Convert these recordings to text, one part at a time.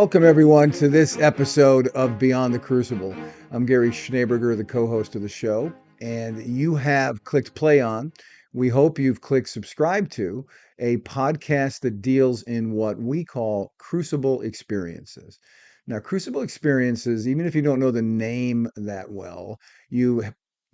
Welcome, everyone, to this episode of Beyond the Crucible. I'm Gary Schneeberger, the co-host of the show, and you have clicked play on. We hope you've clicked subscribe to a podcast that deals in what we call crucible experiences. Now, crucible experiences, even if you don't know the name that well, you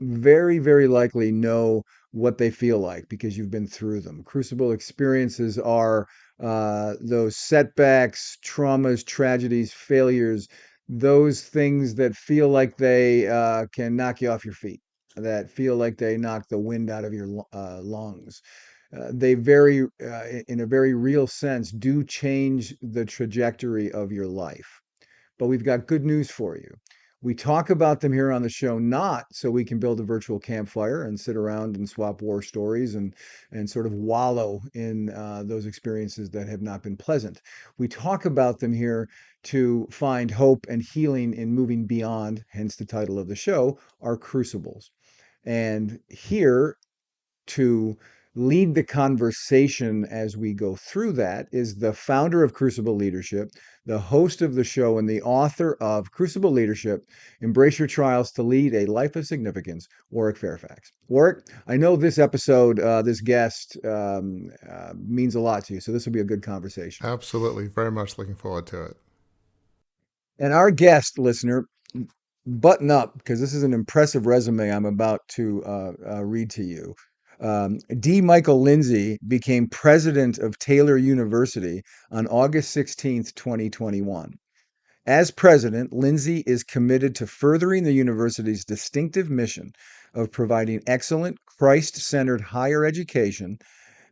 very, very likely know what they feel like because you've been through them. Crucible experiences are those setbacks, traumas, tragedies, failures, those things that feel like they can knock you off your feet, that feel like they knock the wind out of your lungs. They in a very real sense, do change the trajectory of your life. But we've got good news for you. We talk about them here on the show not so we can build a virtual campfire and sit around and swap war stories and sort of wallow in those experiences that have not been pleasant. We talk about them here to find hope and healing in moving beyond, hence the title of the show, our crucibles. And here to lead the conversation as we go through that is the founder of Crucible Leadership, the host of the show, and the author of Crucible Leadership, Embrace Your Trials to Lead a Life of Significance, Warwick Fairfax. Warwick, I know this episode, this guest means a lot to you, so this will be a good conversation. Absolutely. Very much looking forward to it. And our guest, listener, button up because this is an impressive resume I'm about to read to you. D. Michael Lindsay became president of Taylor University on August 16th, 2021. As president, Lindsay is committed to furthering the university's distinctive mission of providing excellent, Christ-centered higher education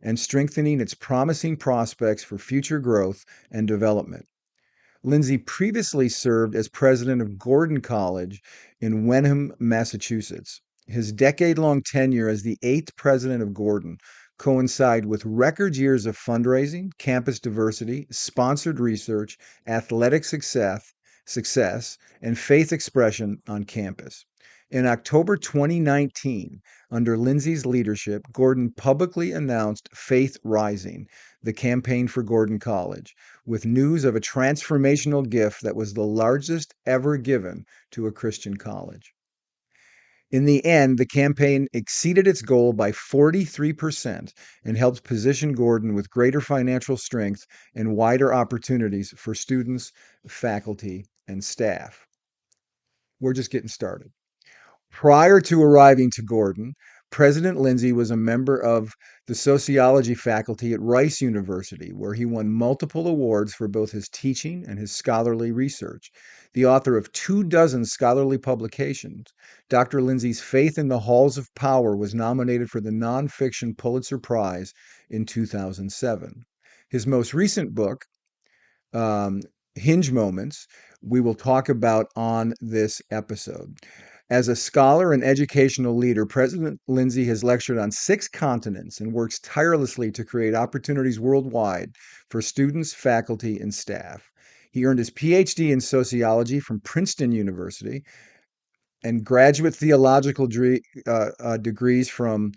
and strengthening its promising prospects for future growth and development. Lindsay previously served as president of Gordon College in Wenham, Massachusetts. His decade-long tenure as the eighth president of Gordon coincided with record years of fundraising, campus diversity, sponsored research, athletic success, and faith expression on campus. In October 2019, under Lindsay's leadership, Gordon publicly announced Faith Rising, the campaign for Gordon College, with news of a transformational gift that was the largest ever given to a Christian college. In the end, the campaign exceeded its goal by 43% and helped position Gordon with greater financial strength and wider opportunities for students, faculty, and staff. We're just getting started. Prior to arriving to Gordon, President Lindsay was a member of the sociology faculty at Rice University, where he won multiple awards for both his teaching and his scholarly research. The author of 24 scholarly publications, Dr. Lindsay's Faith in the Halls of Power was nominated for the Nonfiction Pulitzer Prize in 2007. His most recent book, Hinge Moments, we will talk about on this episode. As a scholar and educational leader, President Lindsay has lectured on 6 continents and works tirelessly to create opportunities worldwide for students, faculty, and staff. He earned his PhD in sociology from Princeton University and graduate theological degrees from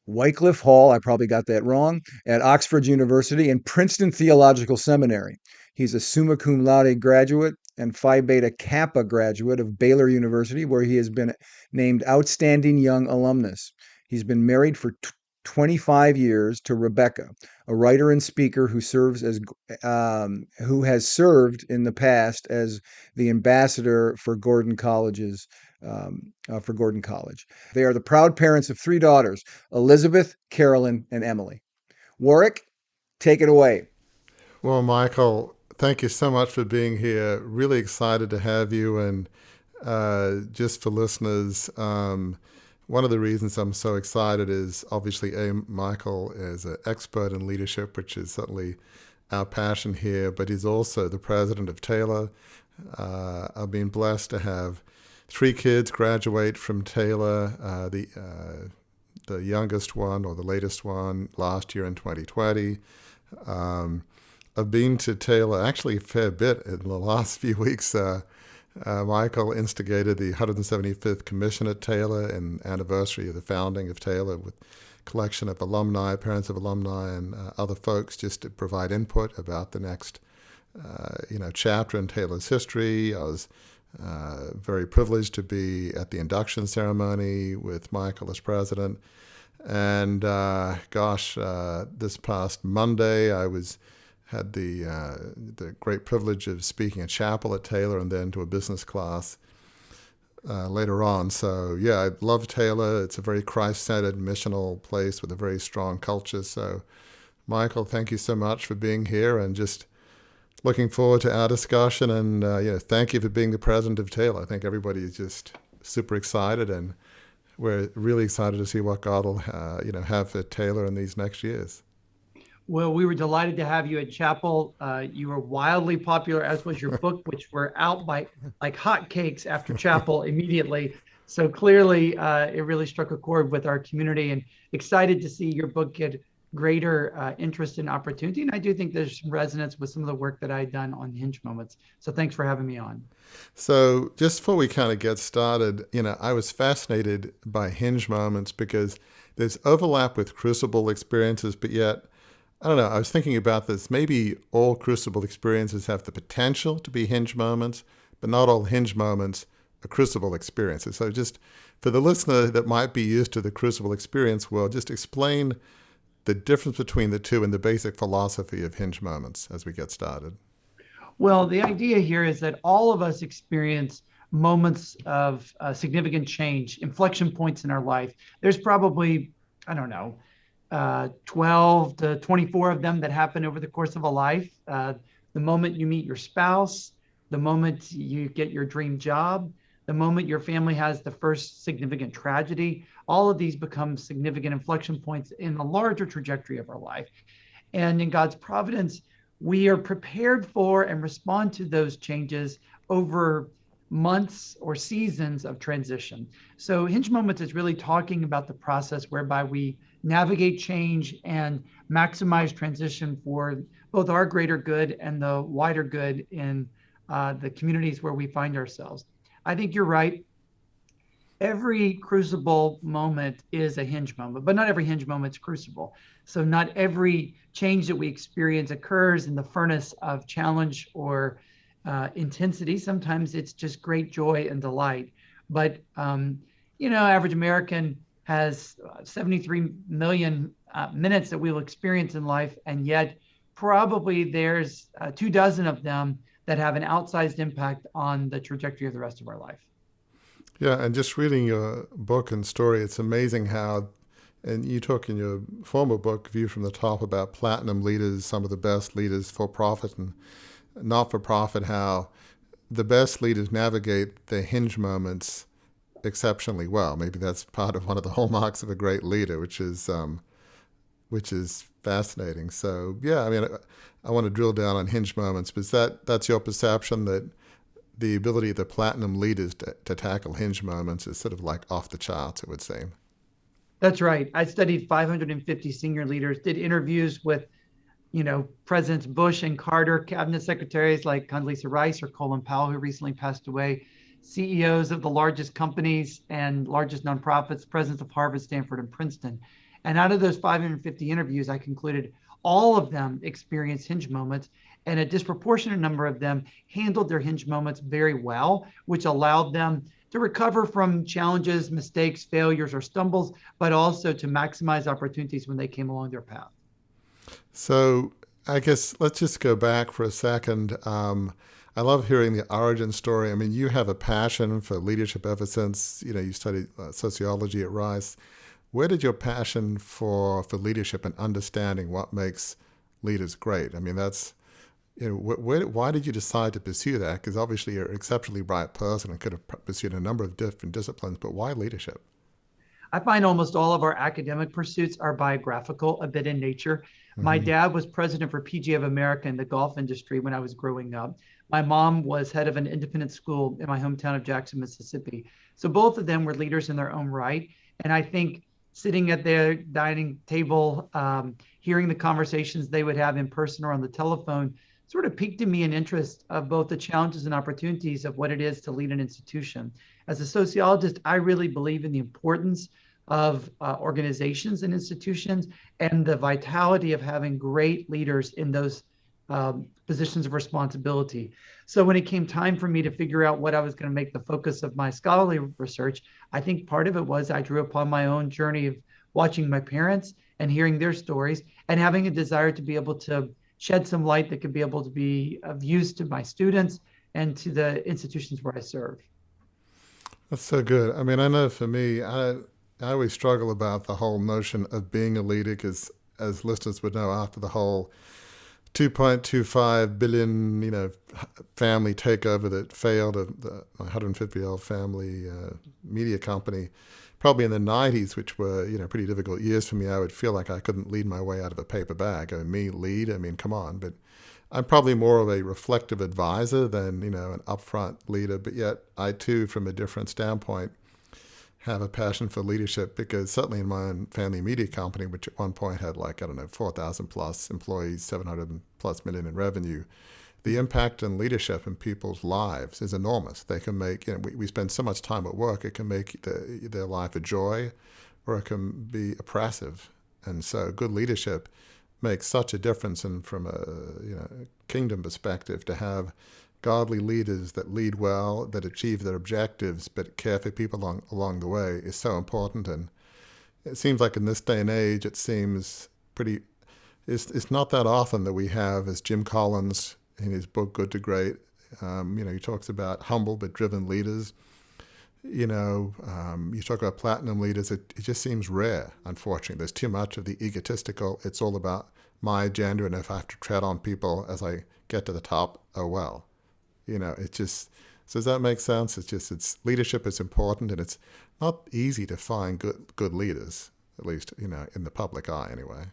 Wycliffe Hall, I probably got that wrong, at Oxford University and Princeton Theological Seminary. He's a summa cum laude graduate and Phi Beta Kappa graduate of Baylor University, where he has been named Outstanding Young Alumnus. He's been married for 25 years to Rebecca, a writer and speaker who who has served in the past as the ambassador for Gordon College's for Gordon College. They are the proud parents of 3 daughters, Elizabeth, Carolyn, and Emily. Warwick, take it away. Well, Michael, thank you so much for being here. Really excited to have you. And just for listeners, one of the reasons I'm so excited is obviously, Michael is an expert in leadership, which is certainly our passion here, but he's also the president of Taylor. I've been blessed to have 3 kids graduate from Taylor, the youngest one or the latest one last year in 2020. I've been to Taylor actually a fair bit in the last few weeks. Michael instigated the 175th commission at Taylor and anniversary of the founding of Taylor with a collection of alumni, parents of alumni, and other folks just to provide input about the next chapter in Taylor's history. I was very privileged to be at the induction ceremony with Michael as president. And this past Monday, had the great privilege of speaking at chapel at Taylor and then to a business class later on. So yeah, I love Taylor. It's a very Christ-centered, missional place with a very strong culture. So Michael, thank you so much for being here, and just looking forward to our discussion. And thank you for being the president of Taylor. I think everybody is just super excited, and we're really excited to see what God will have for Taylor in these next years. Well, we were delighted to have you at Chapel. You were wildly popular, as was your book, which were out like hotcakes after Chapel immediately. So clearly, it really struck a chord with our community, and excited to see your book get greater interest and opportunity. And I do think there's some resonance with some of the work that I've done on Hinge Moments. So thanks for having me on. So just before we kind of get started, I was fascinated by Hinge Moments because there's overlap with Crucible experiences, but yet, I don't know, I was thinking about this. Maybe all Crucible experiences have the potential to be Hinge Moments, but not all Hinge Moments are Crucible experiences. So just for the listener that might be used to the Crucible experience world, just explain the difference between the two and the basic philosophy of Hinge Moments as we get started. Well, the idea here is that all of us experience moments of significant change, inflection points in our life. There's probably, 12 to 24 of them that happen over the course of a life. The moment you meet your spouse, the moment you get your dream job, the moment your family has the first significant tragedy, all of these become significant inflection points in the larger trajectory of our life. And in God's providence, we are prepared for and respond to those changes over months or seasons of transition. So Hinge Moments is really talking about the process whereby we navigate change and maximize transition for both our greater good and the wider good in the communities where we find ourselves. I think you're right. Every crucible moment is a hinge moment, but not every hinge moment is crucible. So not every change that we experience occurs in the furnace of challenge or intensity. Sometimes it's just great joy and delight. But, average American has 73 million minutes that we will experience in life. And yet probably there's 24 of them that have an outsized impact on the trajectory of the rest of our life. Yeah, and just reading your book and story, it's amazing how, and you talk in your former book, View from the Top, about platinum leaders, some of the best leaders for profit and not for profit, how the best leaders navigate the hinge moments exceptionally well. Maybe that's part of one of the hallmarks of a great leader, which is fascinating. So yeah, I want to drill down on hinge moments, because that's your perception that the ability of the platinum leaders to tackle hinge moments is sort of like off the charts, it would seem. That's right. I studied 550 senior leaders, did interviews with, Presidents Bush and Carter, cabinet secretaries like Condoleezza Rice or Colin Powell, who recently passed away, CEOs of the largest companies and largest nonprofits, presidents of Harvard, Stanford, and Princeton. And out of those 550 interviews, I concluded all of them experienced hinge moments, and a disproportionate number of them handled their hinge moments very well, which allowed them to recover from challenges, mistakes, failures, or stumbles, but also to maximize opportunities when they came along their path. So I guess let's just go back for a second. I love hearing the origin story. You have a passion for leadership ever since, you studied sociology at Rice. Where did your passion for leadership and understanding what makes leaders great? That's, why did you decide to pursue that? Because obviously you're an exceptionally bright person and could have pursued a number of different disciplines, but why leadership? I find almost all of our academic pursuits are biographical, a bit in nature. Mm-hmm. My dad was president for PGA of America in the golf industry when I was growing up. My mom was head of an independent school in my hometown of Jackson, Mississippi. So both of them were leaders in their own right. And I think sitting at their dining table, hearing the conversations they would have in person or on the telephone, sort of piqued in me an interest of both the challenges and opportunities of what it is to lead an institution. As a sociologist, I really believe in the importance of organizations and institutions and the vitality of having great leaders in those positions of responsibility. So when it came time for me to figure out what I was going to make the focus of my scholarly research, I think part of it was I drew upon my own journey of watching my parents and hearing their stories and having a desire to be able to shed some light that could be able to be of use to my students and to the institutions where I serve. That's so good. I mean, I know for me, I always struggle about the whole notion of being a leader because, as listeners would know, after the whole 2.25 billion, family takeover that failed of the 150-year-old family media company, probably in the 90s, which were, pretty difficult years for me, I would feel like I couldn't lead my way out of a paper bag. I mean, me lead, come on. But I'm probably more of a reflective advisor than, an upfront leader. But yet I, too, from a different standpoint, have a passion for leadership because certainly in my own family media company, which at one point had 4,000 plus employees, 700 plus million in revenue, the impact on leadership in people's lives is enormous. They can make, we spend so much time at work, it can make their life a joy or it can be oppressive. And so good leadership makes such a difference. And from a kingdom perspective, to have godly leaders that lead well, that achieve their objectives, but care for people along the way is so important. And it seems like in this day and age, it's not that often that we have, as Jim Collins in his book Good to Great, he talks about humble but driven leaders. You talk about platinum leaders, it just seems rare, unfortunately. There's too much of the egotistical, it's all about my agenda, and if I have to tread on people as I get to the top, oh well. So does that make sense? It's leadership is important, and it's not easy to find good leaders, at least, in the public eye anyway.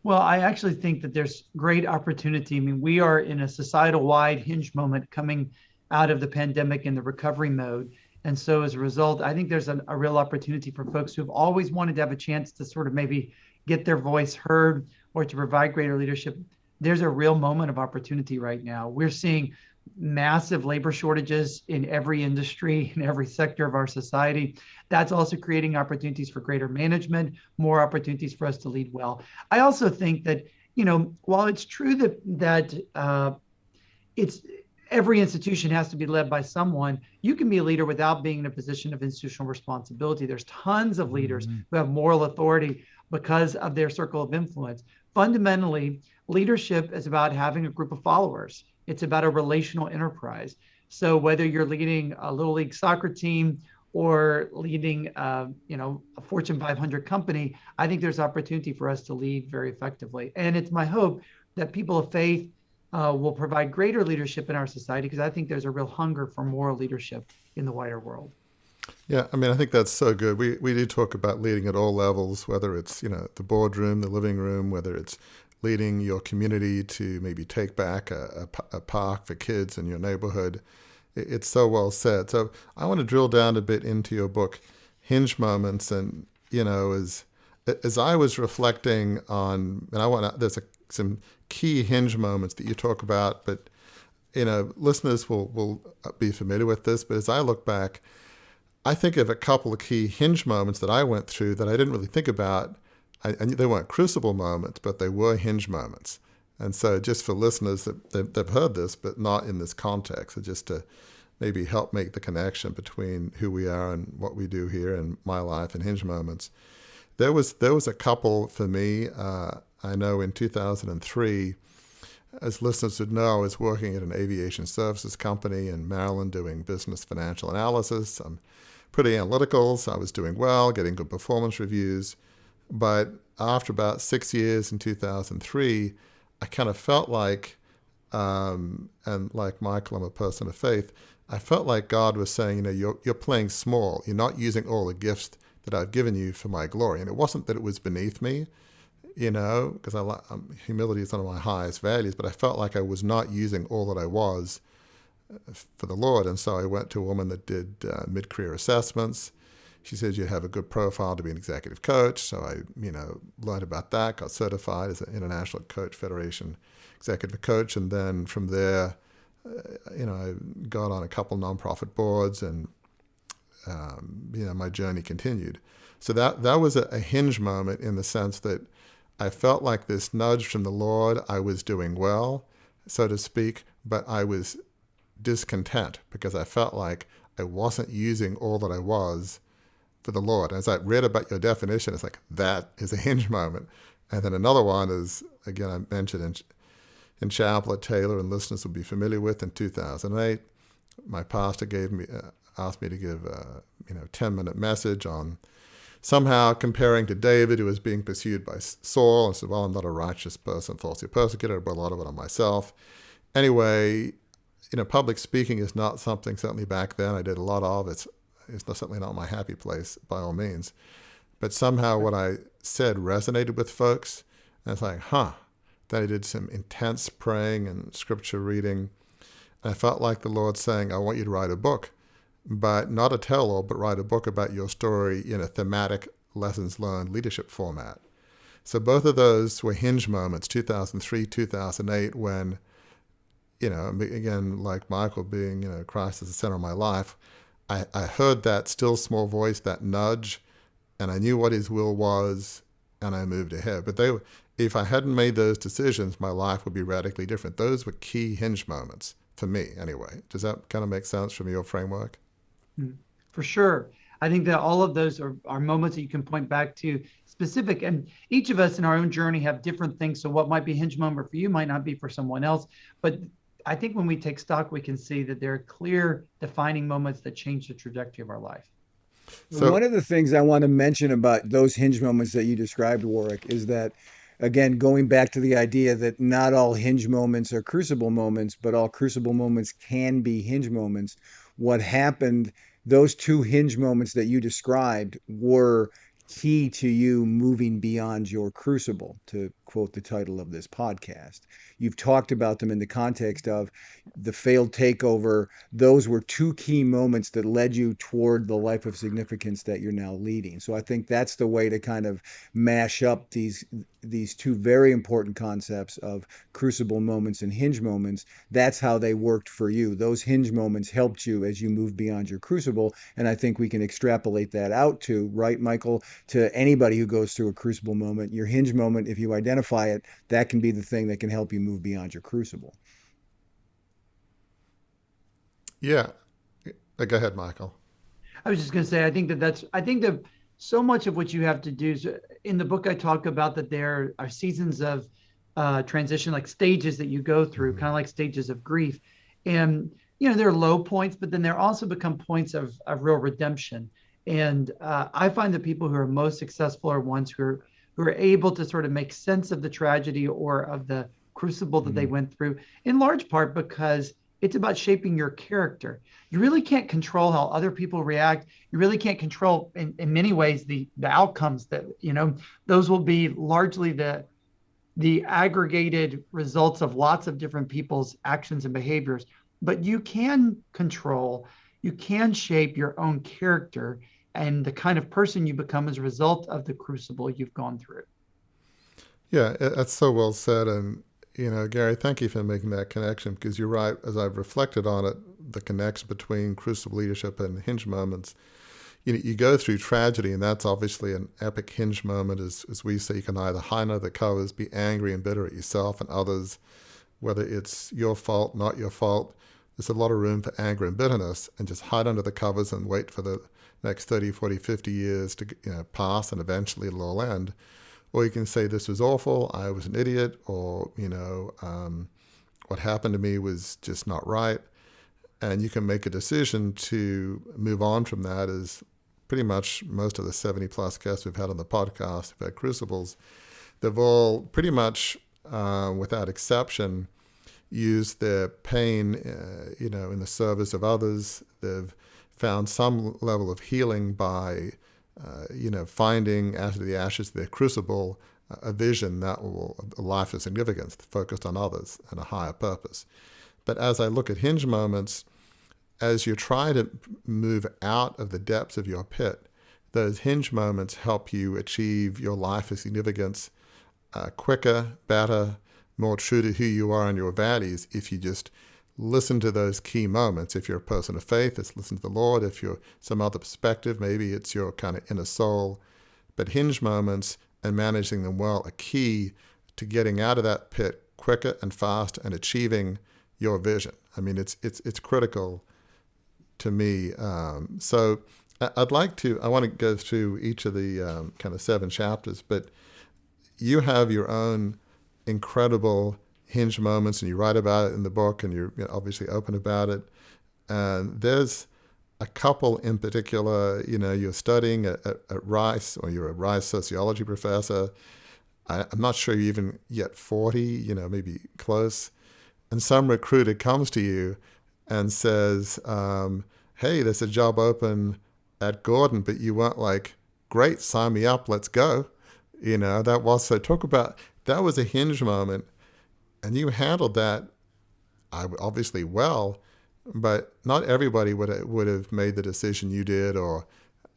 Well, I actually think that there's great opportunity. I mean, we are in a societal-wide hinge moment coming out of the pandemic in the recovery mode. And so as a result, I think there's a real opportunity for folks who've always wanted to have a chance to sort of maybe get their voice heard or to provide greater leadership. There's a real moment of opportunity right now. We're seeing massive labor shortages in every industry, in every sector of our society. That's also creating opportunities for greater management, more opportunities for us to lead well. I also think that, while it's true that it's every institution has to be led by someone, you can be a leader without being in a position of institutional responsibility. There's tons of leaders who have moral authority because of their circle of influence. Fundamentally, leadership is about having a group of followers. It's about a relational enterprise. So whether you're leading a little league soccer team or leading, a Fortune 500 company, I think there's opportunity for us to lead very effectively. And it's my hope that people of faith will provide greater leadership in our society, because I think there's a real hunger for moral leadership in the wider world. Yeah, I think that's so good. We do talk about leading at all levels, whether it's, the boardroom, the living room, whether it's leading your community to maybe take back a park for kids in your neighborhood. It's so well said. So I want to drill down a bit into your book, Hinge Moments. And, as I was reflecting on, and there's some key hinge moments that you talk about, but, listeners will be familiar with this. But as I look back, I think of a couple of key hinge moments that I went through that I didn't really think about. They weren't crucible moments, but they were hinge moments. And so just for listeners that they've heard this, but not in this context, so just to maybe help make the connection between who we are and what we do here in my life and hinge moments. There was a couple for me. I know in 2003, as listeners would know, I was working at an aviation services company in Maryland doing business financial analysis. I'm pretty analytical, so I was doing well, getting good performance reviews. But after about 6 years in 2003, I kind of felt like, and like Michael, I'm a person of faith, I felt like God was saying, you're playing small. You're not using all the gifts that I've given you for my glory. And it wasn't that it was beneath me, because humility is one of my highest values, but I felt like I was not using all that I was for the Lord. And so I went to a woman that did mid-career assessments. She said you have a good profile to be an executive coach. So I, learned about that, got certified as an International Coach Federation executive coach. And then from there, I got on a couple nonprofit boards and, my journey continued. So that was a hinge moment in the sense that I felt like this nudge from the Lord. I was doing well, so to speak, but I was discontent because I felt like I wasn't using all that I was for the Lord. As I read about your definition, it's like, that is a hinge moment. And then another one is, again, I mentioned in chapel at Taylor, and listeners will be familiar with, in 2008, my pastor asked me to give a 10-minute message on somehow comparing to David, who was being pursued by Saul, and said, well, I'm not a righteous person, falsely persecuted. I brought a lot of it on myself. Anyway, public speaking is not something, certainly back then, I did a lot of. It's certainly not my happy place, by all means. But somehow what I said resonated with folks. And it's like, Then I did some intense praying and scripture reading. And I felt like the Lord saying, I want you to write a book, but not a tell-all, but write a book about your story in a thematic lessons learned leadership format. So both of those were hinge moments, 2003, 2008, when, again, like Michael being, Christ is the center of my life, I heard that still small voice, that nudge, and I knew what his will was, and I moved ahead. But if I hadn't made those decisions, my life would be radically different. Those were key hinge moments for me, anyway. Does that kind of make sense from your framework? For sure. I think that all of those are moments that you can point back to specific, and each of us in our own journey have different things. So what might be a hinge moment for you might not be for someone else. But I think when we take stock, we can see that there are clear defining moments that change the trajectory of our life. So one of the things I want to mention about those hinge moments that you described, Warwick, is that, again, going back to the idea that not all hinge moments are crucible moments, but all crucible moments can be hinge moments. What happened, those two hinge moments that you described were key to you moving beyond your crucible, to quote the title of this podcast. You've talked about them in the context of the failed takeover. Those were two key moments that led you toward the life of significance that you're now leading. So I think that's the way to kind of mash up these two very important concepts of crucible moments and hinge moments. That's how they worked for you. Those hinge moments helped you as you moved beyond your crucible. And I think we can extrapolate that out to, right, Michael, to anybody who goes through a crucible moment. Your hinge moment, if you identify it, that can be the thing that can help you move beyond your crucible. Yeah. Go ahead, Michael. I was just going to say, I think that so much of what you have to do is, in the book, I talk about that there are seasons of transition, like stages that you go through, kind of like stages of grief. And, there are low points, but then there also become points of real redemption. And I find that people who are most successful are ones who are able to sort of make sense of the tragedy or of the crucible that they went through, in large part because it's about shaping your character. You really can't control how other people react. You really can't control, in many ways, the outcomes that, those will be largely the aggregated results of lots of different people's actions and behaviors. But you can shape your own character and the kind of person you become as a result of the crucible you've gone through. Yeah, that's so well said. And, Gary, thank you for making that connection, because you're right. As I've reflected on it, the connection between crucible leadership and hinge moments, you go through tragedy, and that's obviously an epic hinge moment. As we say, you can either hide under the covers, be angry and bitter at yourself and others, whether it's your fault, not your fault. There's a lot of room for anger and bitterness, and just hide under the covers and wait for the next 30, 40, 50 years to pass, and eventually it'll all end. Or you can say, this was awful, I was an idiot, or, what happened to me was just not right. And you can make a decision to move on from that. As pretty much most of the 70 plus guests we've had on the podcast who've had crucibles, they've all pretty much, without exception, used their pain, in the service of others. They've found some level of healing by, finding out of the ashes of their crucible a vision that will, a life of significance, focused on others and a higher purpose. But as I look at hinge moments, as you try to move out of the depths of your pit, those hinge moments help you achieve your life of significance quicker, better, more true to who you are and your values, if you just listen to those key moments. If you're a person of faith, it's listen to the Lord. If you're some other perspective, maybe it's your kind of inner soul. But hinge moments and managing them well a key to getting out of that pit quicker and faster and achieving your vision. I mean, it's critical to me. So I want to go through each of the kind of 7 chapters, but you have your own incredible hinge moments, and you write about it in the book, and you're obviously open about it. And there's a couple in particular. You're studying at Rice, or you're a Rice sociology professor. I'm not sure you're even yet 40, maybe close. And some recruiter comes to you and says, hey, there's a job open at Gordon, but you weren't like, great, sign me up, let's go. That was a hinge moment. And you handled that obviously well, but not everybody would have made the decision you did, or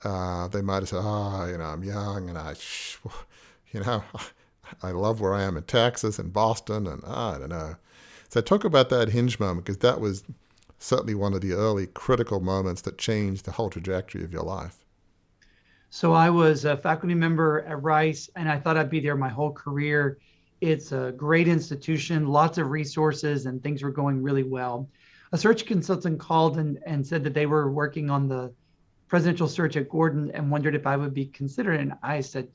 they might have said, I'm young, and I love where I am in Texas and Boston, and I don't know. So talk about that hinge moment, because that was certainly one of the early critical moments that changed the whole trajectory of your life. So I was a faculty member at Rice, and I thought I'd be there my whole career. It's a great institution, lots of resources, and things were going really well. A search consultant called and said that they were working on the presidential search at Gordon and wondered if I would be considered. And I said,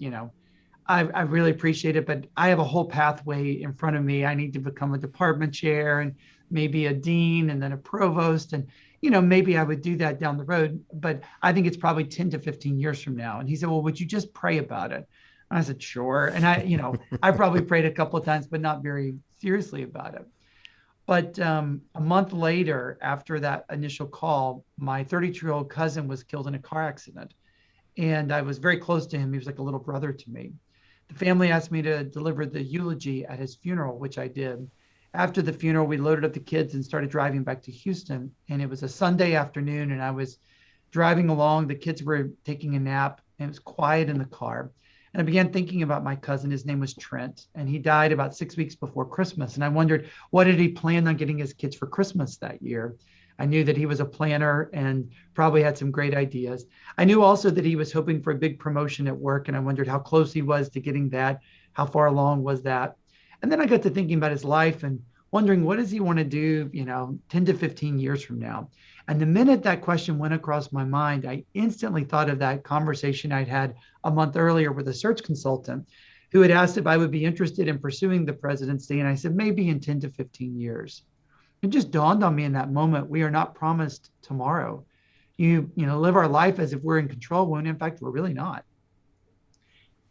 I really appreciate it, but I have a whole pathway in front of me. I need to become a department chair and maybe a dean and then a provost. And, maybe I would do that down the road, but I think it's probably 10 to 15 years from now. And he said, well, would you just pray about it? And I said, sure. And I probably prayed a couple of times, but not very seriously about it. But a month later, after that initial call, my 32-year-old cousin was killed in a car accident. And I was very close to him. He was like a little brother to me. The family asked me to deliver the eulogy at his funeral, which I did. After the funeral, we loaded up the kids and started driving back to Houston. And it was a Sunday afternoon, and I was driving along. The kids were taking a nap, and it was quiet in the car. And I began thinking about my cousin. His name was Trent, and he died about 6 weeks before Christmas. And I wondered, what did he plan on getting his kids for Christmas that year? I knew that he was a planner and probably had some great ideas. I knew also that he was hoping for a big promotion at work, and I wondered how close he was to getting that, how far along was that. And then I got to thinking about his life and wondering, what does he want to do, 10 to 15 years from now? And the minute that question went across my mind, I instantly thought of that conversation I'd had a month earlier with a search consultant who had asked if I would be interested in pursuing the presidency. And I said, maybe in 10 to 15 years. It just dawned on me in that moment, we are not promised tomorrow. Live our life as if we're in control, when in fact, we're really not.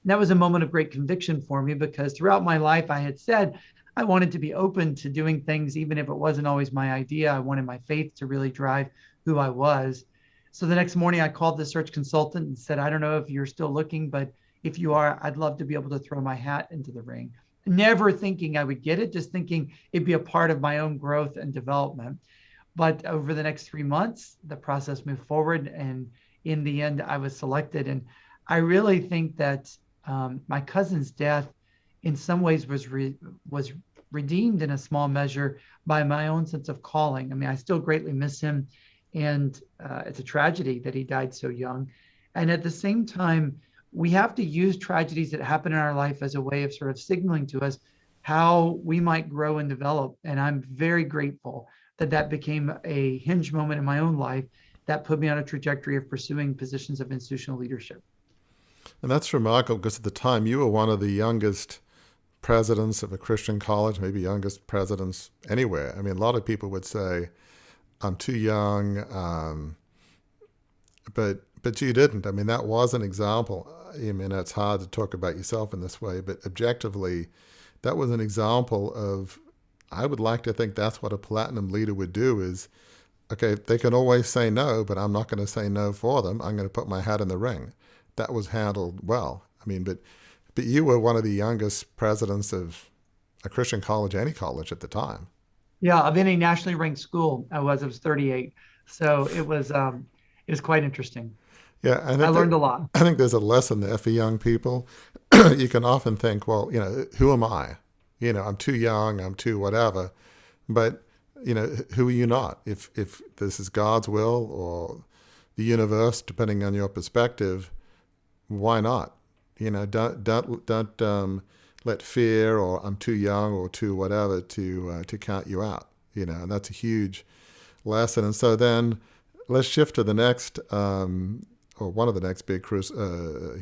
And that was a moment of great conviction for me, because throughout my life, I had said I wanted to be open to doing things, even if it wasn't always my idea. I wanted my faith to really drive who I was. So the next morning, I called the search consultant and said, I don't know if you're still looking, but if you are, I'd love to be able to throw my hat into the ring. Never thinking I would get it, just thinking it'd be a part of my own growth and development. But over the next 3 months, the process moved forward, and in the end, I was selected. And I really think that my cousin's death, in some ways, was redeemed in a small measure by my own sense of calling. I mean, I still greatly miss him, and it's a tragedy that he died so young. And at the same time, we have to use tragedies that happen in our life as a way of sort of signaling to us how we might grow and develop. And I'm very grateful that that became a hinge moment in my own life that put me on a trajectory of pursuing positions of institutional leadership. And that's remarkable, because at the time you were one of the youngest presidents of a Christian college, maybe youngest presidents anywhere. I mean, a lot of people would say, I'm too young, but you didn't. I mean, that was an example. I mean, it's hard to talk about yourself in this way, but objectively, that was an example of, I would like to think that's what a platinum leader would do is, okay, they can always say no, but I'm not going to say no for them. I'm going to put my hat in the ring. That was handled well. I mean, but you were one of the youngest presidents of a Christian college, any college at the time. Yeah, of any nationally ranked school, I was 38. So it was quite interesting. Yeah, I learned a lot. I think there's a lesson there for young people. You can often think, well, who am I? I'm too young, I'm too whatever. But, who are you not? If this is God's will or the universe, depending on your perspective, why not? Don't let fear or I'm too young or too whatever to count you out. And that's a huge lesson. And so then let's shift to the next, or one of the next big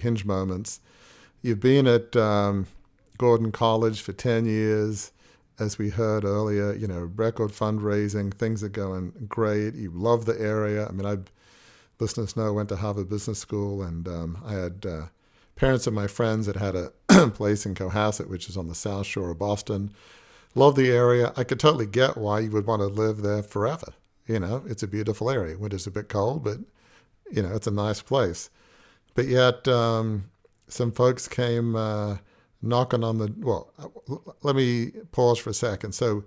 hinge moments. You've been at Gordon College for 10 years. As we heard earlier, record fundraising, things are going great. You love the area. I mean, listeners know I went to Harvard Business School, and I had parents of my friends that had a place in Cohasset, which is on the South Shore of Boston. Love the area. I could totally get why you would want to live there forever. It's a beautiful area. Winter's a bit cold, but, it's a nice place. But yet, some folks came knocking on the, well, let me pause for a second. So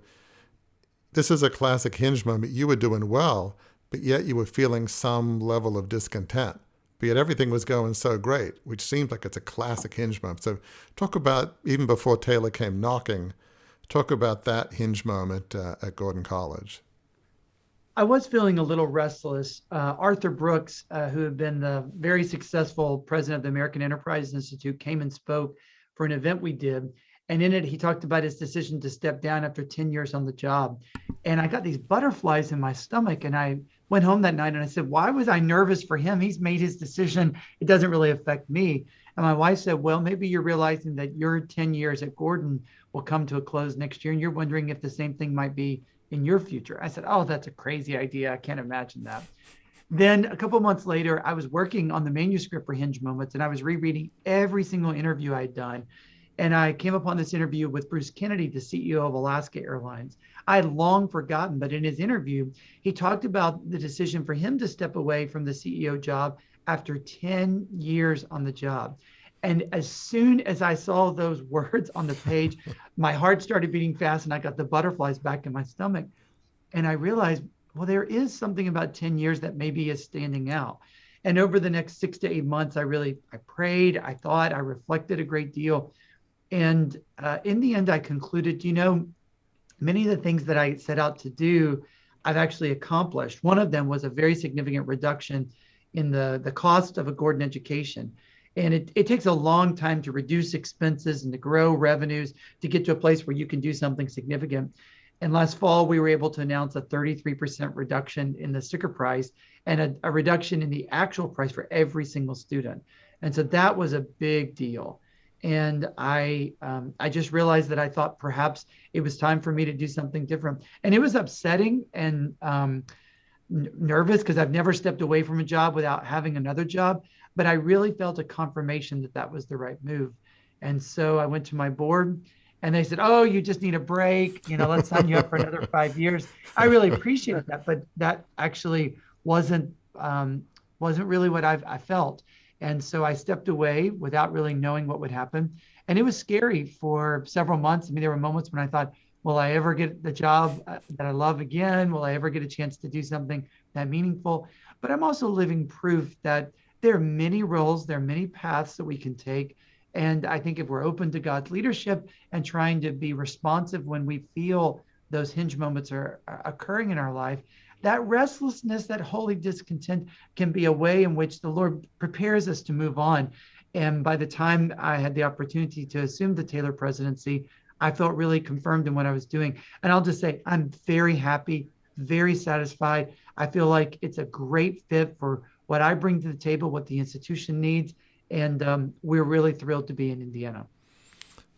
this is a classic hinge moment. You were doing well, but yet you were feeling some level of discontent. But yet everything was going so great, which seems like it's a classic hinge moment. So talk about, even before Taylor came knocking, talk about that hinge moment at Gordon College. I was feeling a little restless. Arthur Brooks, who had been the very successful president of the American Enterprise Institute, came and spoke for an event we did. And in it, he talked about his decision to step down after 10 years on the job. And I got these butterflies in my stomach. And I went home that night and I said, why was I nervous for him? He's made his decision. It doesn't really affect me. And my wife said, well, maybe you're realizing that your 10 years at Gordon will come to a close next year. And you're wondering if the same thing might be in your future. I said, oh, that's a crazy idea. I can't imagine that. Then a couple of months later, I was working on the manuscript for Hinge Moments, and I was rereading every single interview I had done. And I came upon this interview with Bruce Kennedy, the CEO of Alaska Airlines. I had long forgotten, but in his interview, he talked about the decision for him to step away from the CEO job after 10 years on the job. And as soon as I saw those words on the page, my heart started beating fast and I got the butterflies back in my stomach. And I realized, well, there is something about 10 years that maybe is standing out. And over the next 6 to 8 months, I prayed, I thought, I reflected a great deal. And in the end, I concluded, many of the things that I set out to do, I've actually accomplished. One of them was a very significant reduction in the cost of a Gordon education. And it takes a long time to reduce expenses and to grow revenues to get to a place where you can do something significant. And last fall, we were able to announce a 33% reduction in the sticker price and a reduction in the actual price for every single student. And so that was a big deal. And I just realized that I thought perhaps it was time for me to do something different. And it was upsetting and nervous because I've never stepped away from a job without having another job. But I really felt a confirmation that that was the right move. And so I went to my board and they said, oh, you just need a break. Let's sign you up for another 5 years. I really appreciate that. But that actually wasn't really what I felt. And so I stepped away without really knowing what would happen. And it was scary for several months. I mean, there were moments when I thought, will I ever get the job that I love again? Will I ever get a chance to do something that meaningful? But I'm also living proof that there are many roles, there are many paths that we can take. And I think if we're open to God's leadership and trying to be responsive when we feel those hinge moments are occurring in our life, that restlessness, that holy discontent can be a way in which the Lord prepares us to move on. And by the time I had the opportunity to assume the Taylor presidency, I felt really confirmed in what I was doing. And I'll just say, I'm very happy, very satisfied. I feel like it's a great fit for what I bring to the table, what the institution needs. And we're really thrilled to be in Indiana.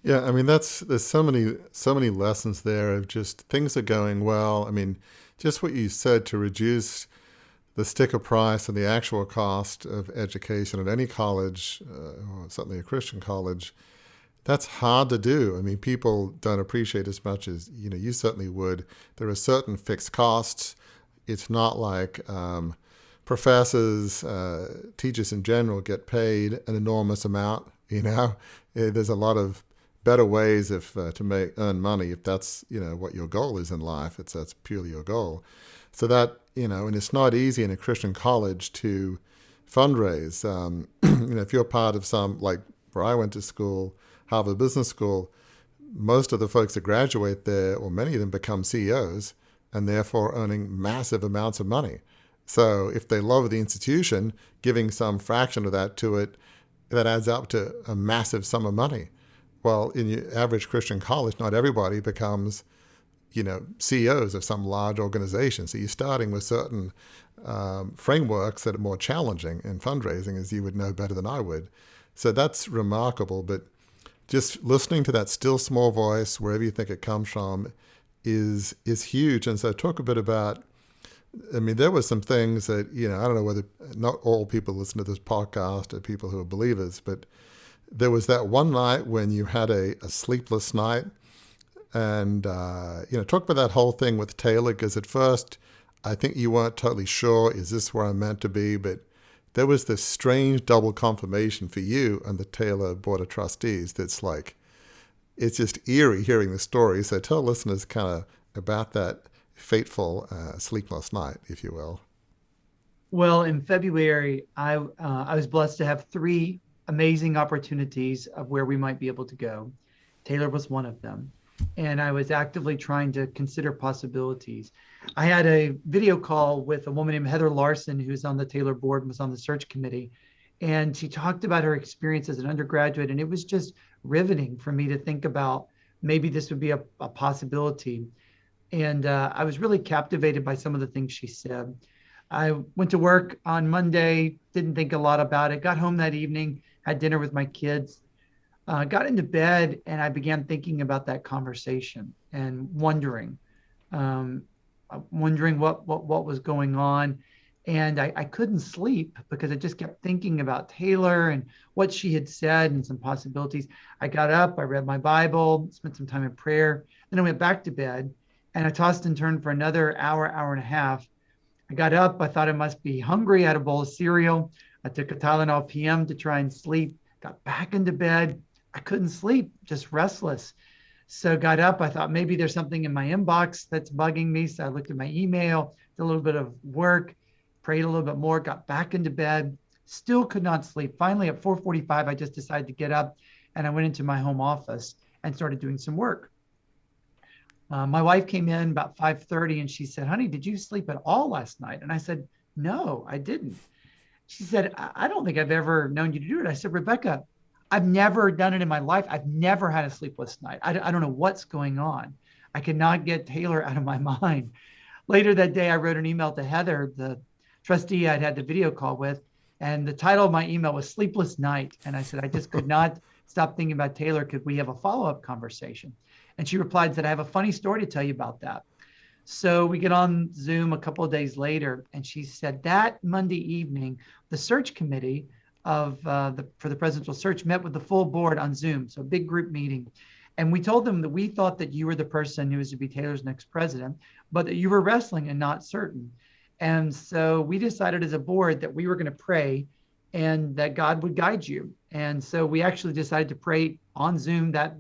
Yeah, I mean, there's so many lessons there of just things are going well. I mean, just what you said, to reduce the sticker price and the actual cost of education at any college, or certainly a Christian college, that's hard to do. I mean, people don't appreciate as much as you certainly would. There are certain fixed costs. It's not like professors, teachers in general get paid an enormous amount. There's a lot of better ways to earn money if that's what your goal is in life. That's purely your goal. So that and it's not easy in a Christian college to fundraise. If you're part of some, like where I went to school, Harvard Business School, most of the folks that graduate there, or many of them, become CEOs and therefore earning massive amounts of money. So if they love the institution, giving some fraction of that to it that adds up to a massive sum of money. Well, in your average Christian college, not everybody becomes, CEOs of some large organization. So you're starting with certain frameworks that are more challenging in fundraising, as you would know better than I would. So that's remarkable. But just listening to that still small voice, wherever you think it comes from, is huge. And so talk a bit about, there were some things that, I don't know whether not all people listen to this podcast are people who are believers, but there was that one night when you had a sleepless night. And, talk about that whole thing with Taylor, because at first I think you weren't totally sure, is this where I'm meant to be? But there was this strange double confirmation for you and the Taylor Board of Trustees that's like, it's just eerie hearing the story. So tell listeners kind of about that fateful sleepless night, if you will. Well, in February, I was blessed to have 3 amazing opportunities of where we might be able to go. Taylor was one of them. And I was actively trying to consider possibilities. I had a video call with a woman named Heather Larson, who's on the Taylor board and was on the search committee. And she talked about her experience as an undergraduate. And it was just riveting for me to think about maybe this would be a possibility. And I was really captivated by some of the things she said. I went to work on Monday, didn't think a lot about it, got home that evening, had dinner with my kids. Got into bed and I began thinking about that conversation and wondering what was going on. And I couldn't sleep because I just kept thinking about Taylor and what she had said and some possibilities. I got up, I read my Bible, spent some time in prayer. Then I went back to bed and I tossed and turned for another hour, hour and a half. I got up, I thought I must be hungry. I had a bowl of cereal. I took a Tylenol PM to try and sleep, got back into bed. I couldn't sleep, just restless. So got up, I thought maybe there's something in my inbox that's bugging me. So I looked at my email, did a little bit of work, prayed a little bit more, got back into bed, still could not sleep. Finally at 4:45, I just decided to get up and I went into my home office and started doing some work. My wife came in about 5:30 and she said, "Honey, did you sleep at all last night?" And I said, "No, I didn't." She said, "I don't think I've ever known you to do it." I said, "Rebecca, I've never done it in my life. I've never had a sleepless night. I don't know what's going on. I cannot get Taylor out of my mind." Later that day, I wrote an email to Heather, the trustee I'd had the video call with, and the title of my email was Sleepless Night. And I said, I just could not stop thinking about Taylor. Could we have a follow-up conversation? And she replied, said, "I have a funny story to tell you about that." So we get on Zoom a couple of days later, and she said that Monday evening, the search committee for the presidential search met with the full board on Zoom, so a big group meeting. And we told them that we thought that you were the person who was to be Taylor's next president, but that you were wrestling and not certain. And so we decided as a board that we were going to pray and that God would guide you. And so we actually decided to pray on Zoom that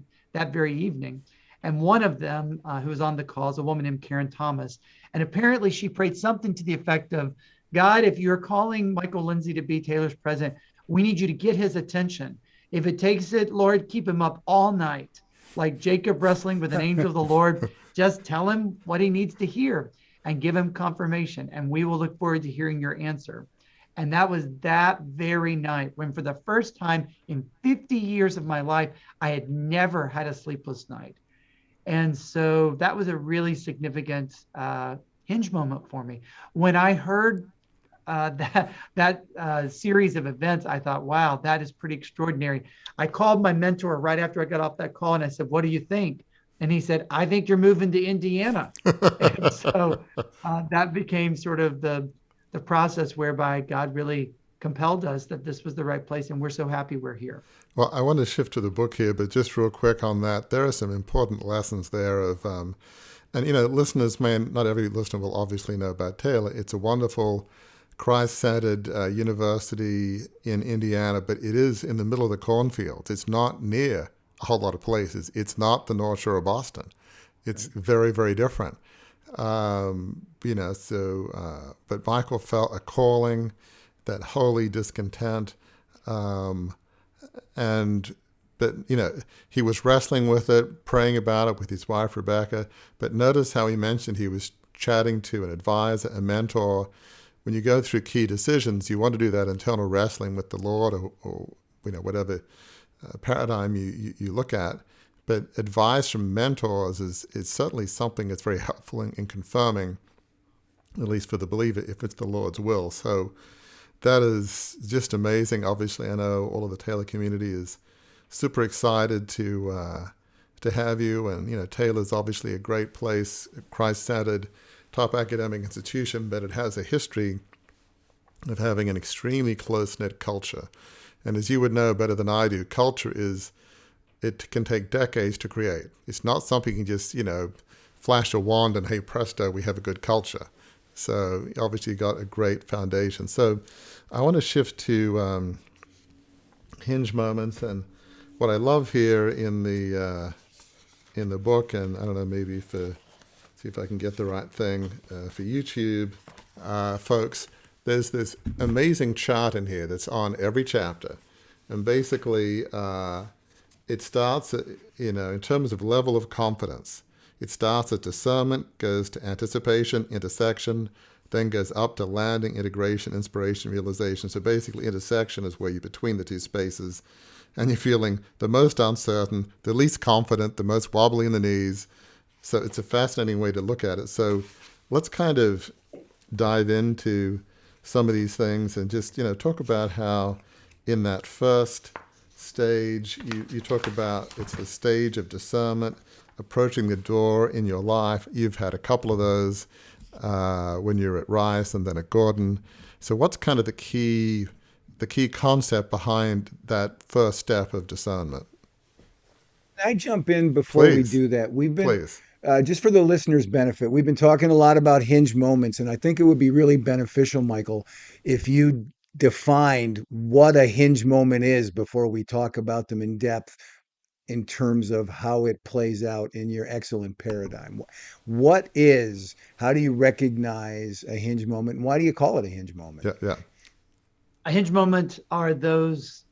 very evening. And one of them who was on the call is a woman named Karen Thomas. And apparently she prayed something to the effect of, "God, if you're calling Michael Lindsay to be Taylor's president, we need you to get his attention. If it takes it, Lord, keep him up all night. Like Jacob wrestling with an angel of the Lord, just tell him what he needs to hear and give him confirmation. And we will look forward to hearing your answer." And that was that very night when for the first time in 50 years of my life, I had never had a sleepless night. And so that was a really significant hinge moment for me. When I heard that series of events, I thought, wow, that is pretty extraordinary. I called my mentor right after I got off that call and I said, "What do you think?" And he said, "I think you're moving to Indiana." And so that became sort of the process whereby God really compelled us that this was the right place, and we're so happy we're here. Well, I want to shift to the book here, but just real quick on that, there are some important lessons there of, and listeners not every listener will obviously know about Taylor. It's a wonderful Christ-centered university in Indiana, but it is in the middle of the cornfields. It's not near a whole lot of places. It's not the North Shore of Boston. It's very, very different. But Michael felt a calling, that holy discontent, but he was wrestling with it, praying about it with his wife, Rebecca. But notice how he mentioned he was chatting to an advisor, a mentor. When you go through key decisions, you want to do that internal wrestling with the Lord or whatever paradigm you look at. But advice from mentors is certainly something that's very helpful in confirming, at least for the believer, if it's the Lord's will. So that is just amazing. Obviously, I know all of the Taylor community is super excited to have you. And, Taylor's obviously a great place, Christ-centered, top academic institution, but it has a history of having an extremely close-knit culture. And as you would know better than I do, culture it can take decades to create. It's not something you can just, flash a wand and, hey, presto, we have a good culture. So obviously you got a great foundation. So I want to shift to Hinge Moments. And what I love here in the book, and I don't know, maybe see if I can get the right thing for YouTube, folks, there's this amazing chart in here that's on every chapter. And basically, it starts, in terms of level of confidence. It starts at discernment, goes to anticipation, intersection, then goes up to landing, integration, inspiration, realization. So basically, intersection is where you're between the two spaces, and you're feeling the most uncertain, the least confident, the most wobbly in the knees. So it's a fascinating way to look at it. So let's kind of dive into some of these things and just, talk about how in that first stage, you talk about it's the stage of discernment, approaching the door in your life. You've had a couple of those when you're at Rice and then at Gordon. So what's kind of the key concept behind that first step of discernment? Can I jump in before we do that? We've been, Please. just for the listeners' benefit, we've been talking a lot about hinge moments, and I think it would be really beneficial, Michael, if you defined what a hinge moment is before we talk about them in depth in terms of how it plays out in your excellent paradigm. How do you recognize a hinge moment, and why do you call it a hinge moment? Yeah. A hinge moment are those,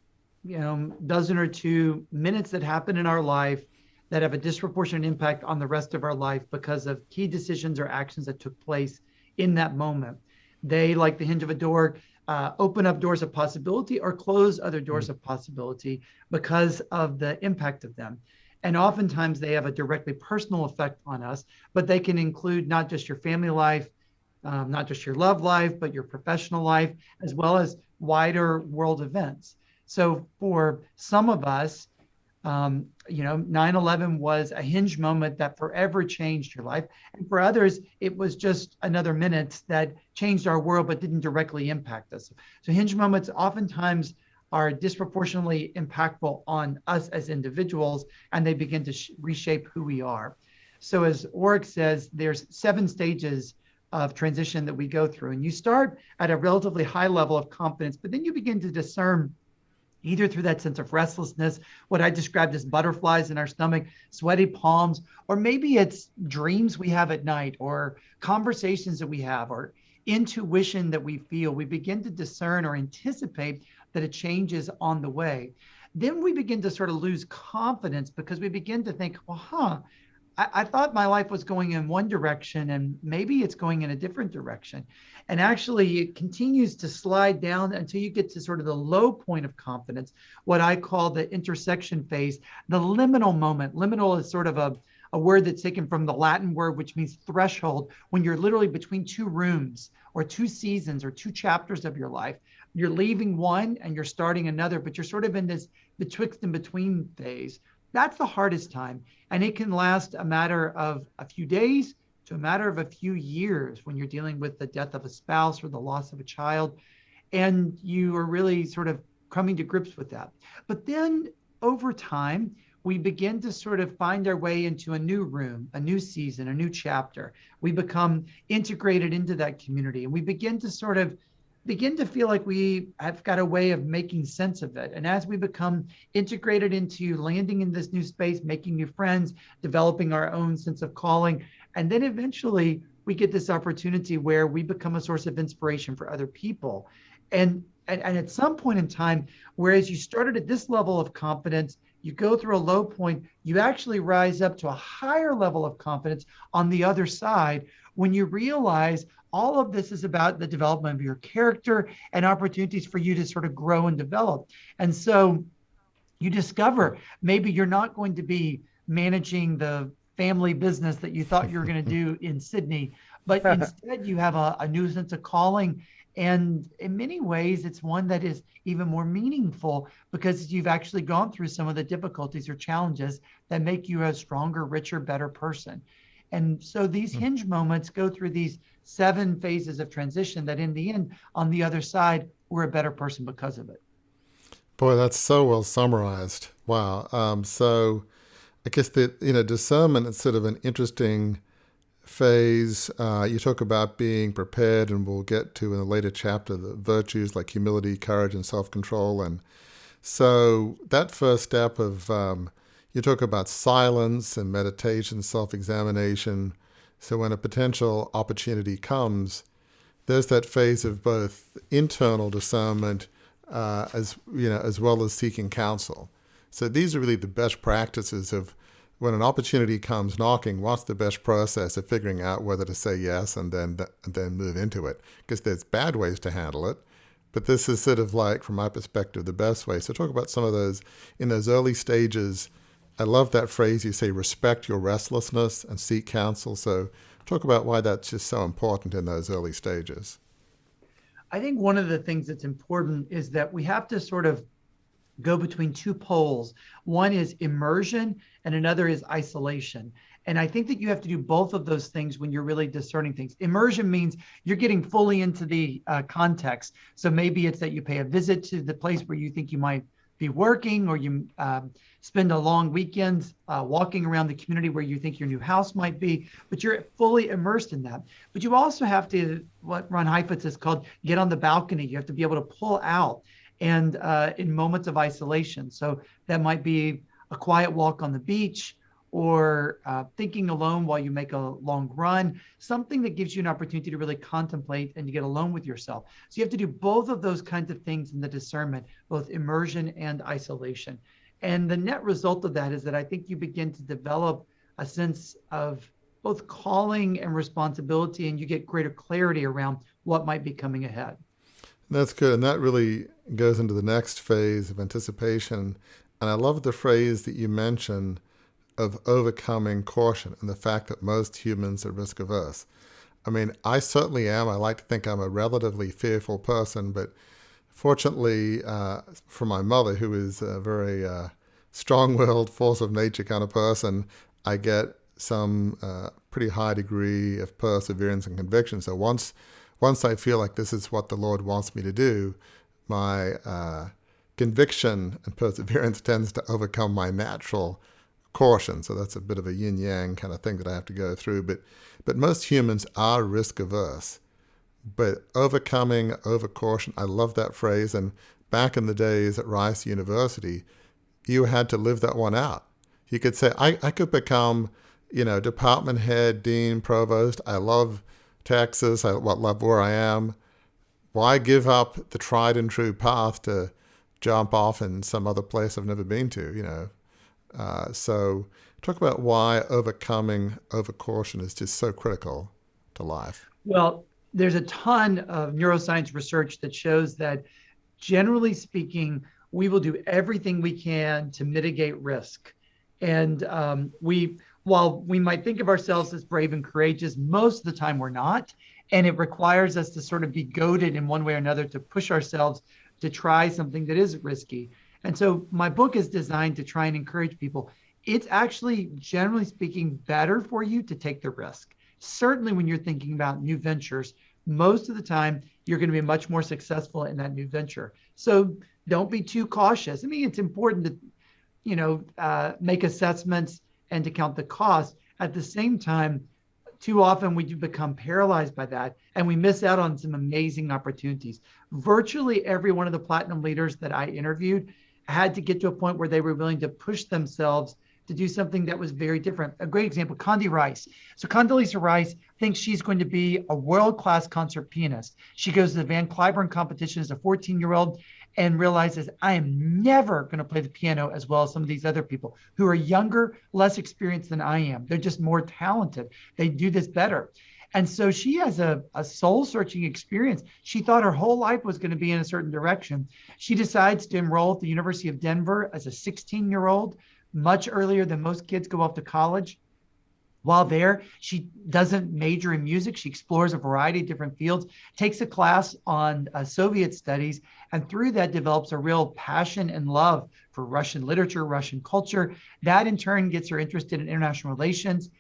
dozen or two minutes that happen in our life that have a disproportionate impact on the rest of our life because of key decisions or actions that took place in that moment. They, like the hinge of a door, open up doors of possibility or close other doors of possibility because of the impact of them. And oftentimes they have a directly personal effect on us, but they can include not just your family life, not just your love life, but your professional life, as well as wider world events. So for some of us, 9/11 was a hinge moment that forever changed your life. And for others, it was just another minute that changed our world, but didn't directly impact us. So hinge moments oftentimes are disproportionately impactful on us as individuals, and they begin to reshape who we are. So as Oric says, there's 7 stages of transition that we go through. And you start at a relatively high level of confidence, but then you begin to discern either through that sense of restlessness, what I described as butterflies in our stomach, sweaty palms, or maybe it's dreams we have at night or conversations that we have or intuition that we feel. We begin to discern or anticipate that a change is on the way. Then we begin to sort of lose confidence because we begin to think, I thought my life was going in one direction and maybe it's going in a different direction. And actually it continues to slide down until you get to sort of the low point of confidence, what I call the intersection phase, the liminal moment. Liminal is sort of a word that's taken from the Latin word, which means threshold, when you're literally between 2 rooms or 2 seasons or 2 chapters of your life. You're leaving one and you're starting another, but you're sort of in this betwixt and between phase. That's the hardest time. And it can last a matter of a few days to a matter of a few years when you're dealing with the death of a spouse or the loss of a child. And you are really sort of coming to grips with that. But then over time, we begin to sort of find our way into a new room, a new season, a new chapter. We become integrated into that community, and we begin to feel like we have got a way of making sense of it. And as we become integrated into landing in this new space, making new friends, developing our own sense of calling, and then eventually we get this opportunity where we become a source of inspiration for other people. And at some point in time, whereas you started at this level of confidence, you go through a low point, you actually rise up to a higher level of confidence on the other side when you realize all of this is about the development of your character and opportunities for you to sort of grow and develop. And so you discover maybe you're not going to be managing the family business that you thought you were going to do in Sydney, but instead you have a new sense of calling. And in many ways, it's one that is even more meaningful because you've actually gone through some of the difficulties or challenges that make you a stronger, richer, better person. And so these hinge moments go through these 7 phases of transition that in the end, on the other side, we're a better person because of it. Boy, that's so well summarized. Wow. So I guess that, discernment is sort of an interesting phase. You talk about being prepared, and we'll get to in a later chapter the virtues like humility, courage, and self-control. And so that first step of, you talk about silence and meditation, self-examination. So when a potential opportunity comes, there's that phase of both internal discernment as well as seeking counsel. So these are really the best practices of when an opportunity comes knocking, what's the best process of figuring out whether to say yes and then move into it? Because there's bad ways to handle it, but this is sort of like, from my perspective, the best way. So talk about some of those in those early stages. I love that phrase you say, respect your restlessness and seek counsel. So talk about why that's just so important in those early stages. I think one of the things that's important is that we have to sort of go between 2 poles. One is immersion and another is isolation. And I think that you have to do both of those things when you're really discerning things. Immersion means you're getting fully into the context. So maybe it's that you pay a visit to the place where you think you might be working, or you spend a long weekend walking around the community where you think your new house might be, but you're fully immersed in that. But you also have to, what Ron Heifetz has called, get on the balcony. You have to be able to pull out and in moments of isolation. So that might be a quiet walk on the beach, or thinking alone while you make a long run, something that gives you an opportunity to really contemplate and to get alone with yourself. So you have to do both of those kinds of things in the discernment, both immersion and isolation. And the net result of that is that I think you begin to develop a sense of both calling and responsibility, and you get greater clarity around what might be coming ahead. That's good. And that really goes into the next phase of anticipation. And I love the phrase that you mentioned of overcoming caution and the fact that most humans are risk averse. I mean, I certainly am. I like to think I'm a relatively fearful person, but fortunately for my mother, who is a very strong-willed, force of nature kind of person, I get some pretty high degree of perseverance and conviction. So once I feel like this is what the Lord wants me to do, my conviction and perseverance tends to overcome my natural caution. So that's a bit of a yin-yang kind of thing that I have to go through. But most humans are risk averse. But overcoming over caution, I love that phrase. And back in the days at Rice University, you had to live that one out. You could say, I could become, department head, dean, provost. I love Texas. I love where I am. Why give up the tried and true path to jump off in some other place I've never been to, So talk about why overcoming over caution is just so critical to life. Well, there's a ton of neuroscience research that shows that, generally speaking, we will do everything we can to mitigate risk. And while we might think of ourselves as brave and courageous, most of the time we're not. And it requires us to sort of be goaded in one way or another to push ourselves to try something that is risky. And so my book is designed to try and encourage people. It's actually, generally speaking, better for you to take the risk. Certainly when you're thinking about new ventures, most of the time you're going to be much more successful in that new venture. So don't be too cautious. I mean, it's important to, make assessments and to count the cost. At the same time, too often we do become paralyzed by that, and we miss out on some amazing opportunities. Virtually every one of the platinum leaders that I interviewed had to get to a point where they were willing to push themselves to do something that was very different. A great example, Condi Rice. So Condoleezza Rice thinks she's going to be a world-class concert pianist. She goes to the Van Cliburn competition as a 14-year-old, and realizes I am never going to play the piano as well as some of these other people who are younger, less experienced than I am. They're just more talented. They do this better. And so she has a soul searching experience. She thought her whole life was going to be in a certain direction. She decides to enroll at the University of Denver as a 16-year-old, much earlier than most kids go off to college. While there, she doesn't major in music. She explores a variety of different fields, takes a class on Soviet studies, and through that develops a real passion and love for Russian literature, Russian culture. That in turn gets her interested in international relations.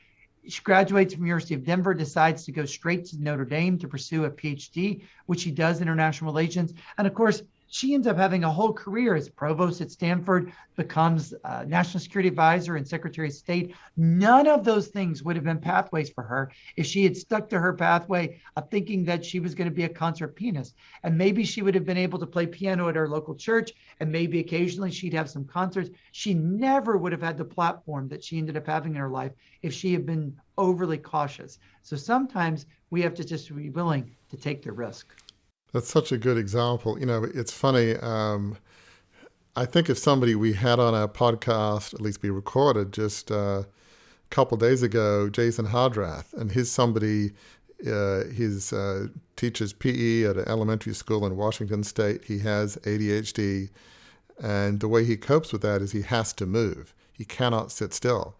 She graduates from University of Denver, decides to go straight to Notre Dame to pursue a PhD, which she does in international relations. And of course, she ends up having a whole career as provost at Stanford, becomes national security advisor and secretary of state. None of those things would have been pathways for her if she had stuck to her pathway of thinking that she was going to be a concert pianist. And maybe she would have been able to play piano at her local church, and maybe occasionally she'd have some concerts. She never would have had the platform that she ended up having in her life if she had been overly cautious. So sometimes we have to just be willing to take the risk. That's such a good example. It's funny. I think if somebody we had on our podcast, at least we recorded just a couple of days ago, Jason Hardrath, and he's somebody, teaches PE at an elementary school in Washington State. He has ADHD, and the way he copes with that is he has to move. He cannot sit still.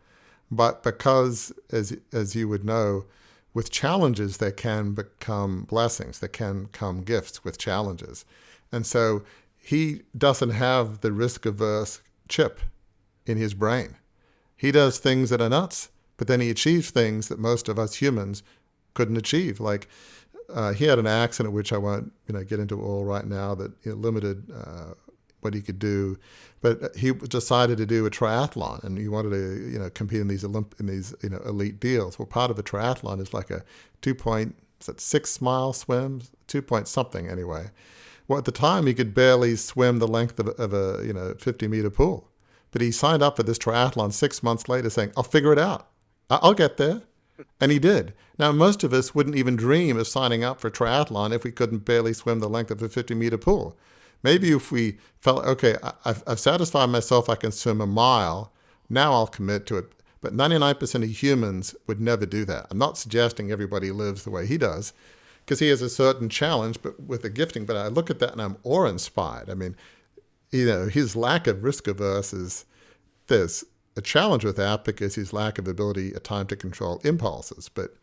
But because, as you would know, with challenges, there can become blessings. There can come gifts with challenges. And so he doesn't have the risk-averse chip in his brain. He does things that are nuts, but then he achieves things that most of us humans couldn't achieve. Like he had an accident, which I won't get into all right now, that limited what he could do. But he decided to do a triathlon, and he wanted to, compete in these elite deals. Well, part of a triathlon is like a 2.6 mile swim, 2 point something anyway. Well, at the time he could barely swim the length of a 50-meter pool, but he signed up for this triathlon 6 months later, saying, "I'll figure it out. I'll get there," and he did. Now, most of us wouldn't even dream of signing up for triathlon if we couldn't barely swim the length of a 50-meter pool. Maybe if we felt, okay, I've satisfied myself, I can swim a mile, now I'll commit to it. But 99% of humans would never do that. I'm not suggesting everybody lives the way he does, because he has a certain challenge but with a gifting. But I look at that and I'm awe-inspired. I mean, his lack of risk averse is, there's a challenge with that because his lack of ability at time to control impulses. But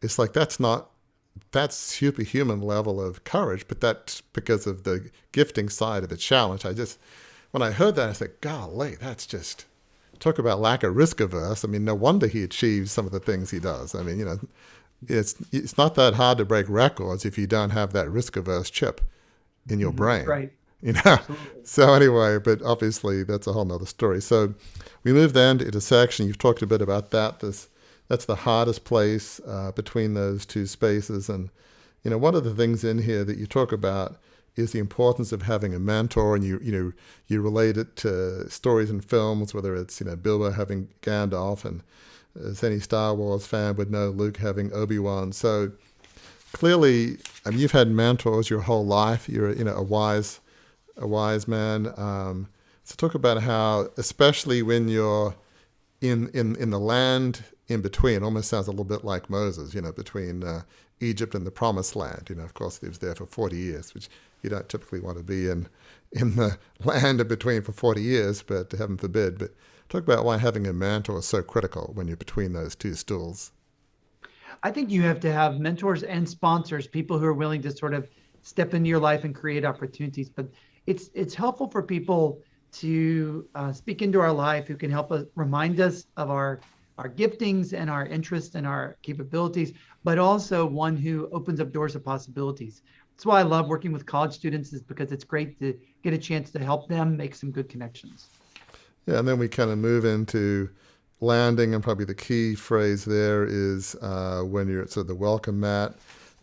it's like that's superhuman level of courage, but that's because of the gifting side of the challenge. When I heard that, I said, golly, that's just, talk about lack of risk averse. I mean, no wonder he achieves some of the things he does. I mean, it's not that hard to break records if you don't have that risk averse chip in your brain. Right. Absolutely. So anyway, but obviously that's a whole nother story. So we move then to intersection. You've talked a bit about that. That's the hardest place between those two spaces. And, one of the things in here that you talk about is the importance of having a mentor, and you relate it to stories and films, whether it's, Bilbo having Gandalf, and as any Star Wars fan would know, Luke having Obi-Wan. So clearly, you've had mentors your whole life. You're, a wise man. So talk about how, especially when you're in the land in between, almost sounds a little bit like Moses, between Egypt and the Promised Land. Of course, he was there for 40 years, which you don't typically want to be in the land in between for 40 years, but heaven forbid. But talk about why having a mentor is so critical when you're between those two stools. I think you have to have mentors and sponsors, people who are willing to sort of step into your life and create opportunities. But it's helpful for people to speak into our life who can help us, remind us of our giftings and our interests and our capabilities, but also one who opens up doors of possibilities. That's why I love working with college students, is because it's great to get a chance to help them make some good connections. Yeah, and then we kind of move into landing, and probably the key phrase there is when you're at sort of the welcome mat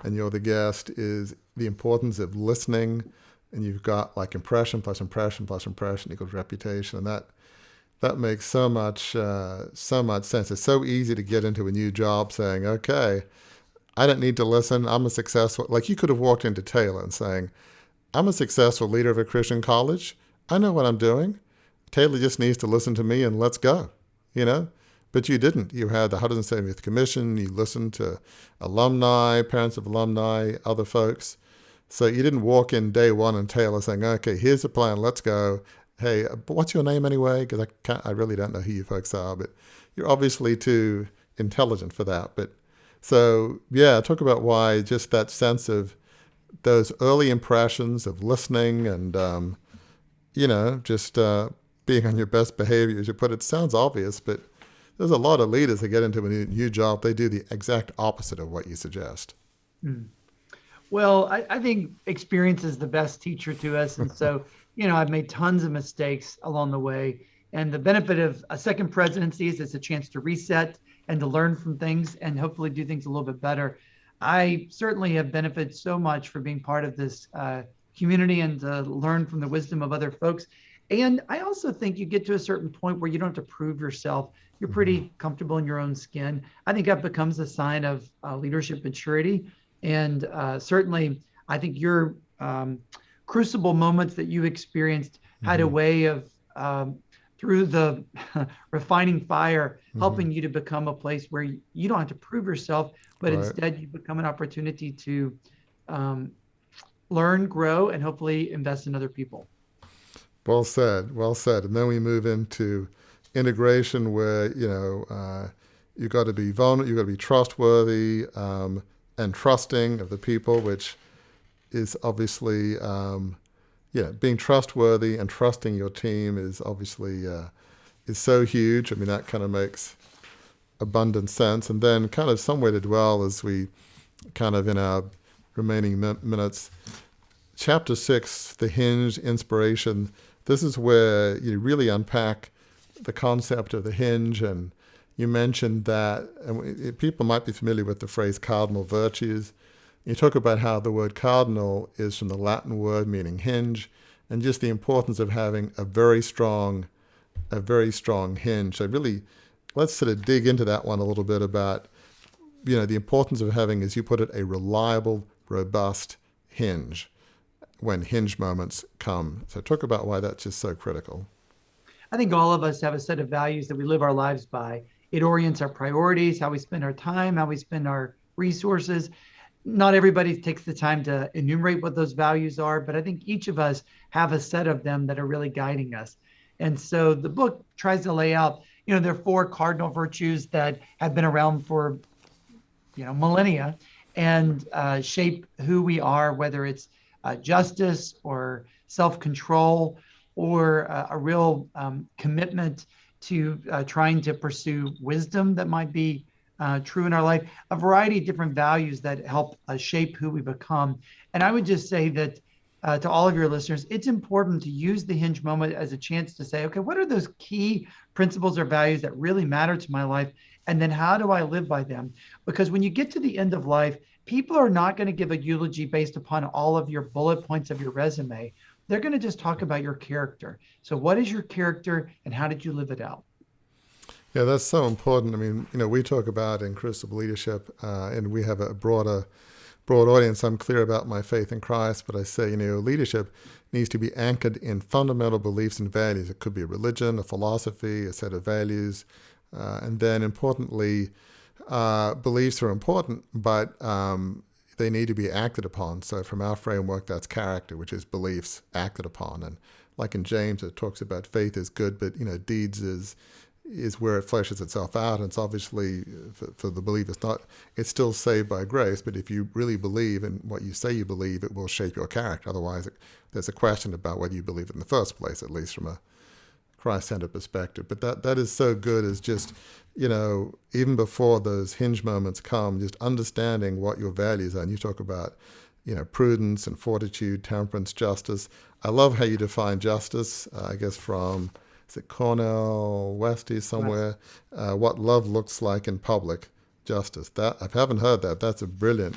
and you're the guest, is the importance of listening. And you've got like impression plus impression plus impression equals reputation, and that makes so much sense. It's so easy to get into a new job saying, okay, I don't need to listen, I'm a successful. Like you could have walked into Taylor and saying, I'm a successful leader of a Christian college. I know what I'm doing. Taylor just needs to listen to me and let's go, you know? But you didn't. You had the 170th Commission. You listened to alumni, parents of alumni, other folks. So you didn't walk in day one and Taylor saying, okay, here's the plan, let's go. Hey, what's your name anyway? Because I really don't know who you folks are, but you're obviously too intelligent for that. But so, yeah, talk about why just that sense of those early impressions of listening and, just being on your best behavior, as you put it, sounds obvious, but there's a lot of leaders that get into a new job. They do the exact opposite of what you suggest. Mm. Well, I think experience is the best teacher to us. And so, I've made tons of mistakes along the way. And the benefit of a second presidency is it's a chance to reset and to learn from things and hopefully do things a little bit better. I certainly have benefited so much for being part of this community and to learn from the wisdom of other folks. And I also think you get to a certain point where you don't have to prove yourself. You're pretty comfortable in your own skin. I think that becomes a sign of leadership maturity. And certainly, I think your crucible moments that you experienced had a way of, through the refining fire, helping you to become a place where you don't have to prove yourself, but instead you become an opportunity to learn, grow, and hopefully invest in other people. Well said, well said. And then we move into integration where, you've got to be vulnerable, you've got to be trustworthy and trusting of the people, which is obviously, being trustworthy and trusting your team is obviously is so huge. I mean, that kind of makes abundant sense. And then kind of somewhere to dwell as we kind of in our remaining minutes. Chapter 6, the hinge, inspiration. This is where you really unpack the concept of the hinge, and you mentioned that, and people might be familiar with the phrase cardinal virtues. You talk about how the word cardinal is from the Latin word meaning hinge, and just the importance of having a very strong hinge. So really, let's sort of dig into that one a little bit about, the importance of having, as you put it, a reliable, robust hinge when hinge moments come. So talk about why that's just so critical. I think all of us have a set of values that we live our lives by. It orients our priorities, how we spend our time, how we spend our resources. Not everybody takes the time to enumerate what those values are, but I think each of us have a set of them that are really guiding us. And so the book tries to lay out, there are 4 cardinal virtues that have been around for, millennia and shape who we are, whether it's justice or self-control or a real commitment to trying to pursue wisdom that might be true in our life, a variety of different values that help shape who we become. And I would just say that to all of your listeners, it's important to use the hinge moment as a chance to say, okay, what are those key principles or values that really matter to my life? And then how do I live by them? Because when you get to the end of life, people are not going to give a eulogy based upon all of your bullet points of your resume. They're going to just talk about your character. So what is your character and how did you live it out? Yeah, that's so important. I mean, we talk about in Crucible Leadership, and we have a broad audience. I'm clear about my faith in Christ, but I say, leadership needs to be anchored in fundamental beliefs and values. It could be a religion, a philosophy, a set of values. And then importantly, beliefs are important, but they need to be acted upon. So from our framework, that's character, which is beliefs acted upon. And like in James, it talks about faith is good, but, deeds is where it fleshes itself out. And it's obviously, for the believer, it's still saved by grace, but if you really believe in what you say you believe, it will shape your character. Otherwise, there's a question about whether you believe it in the first place, at least from a Christ-centered perspective. But that is so good, as just, even before those hinge moments come, just understanding what your values are. And you talk about, prudence and fortitude, temperance, justice. I love how you define justice, I guess from, is it Cornell Westy somewhere? What love looks like in public, justice. That I haven't heard that. That's a brilliant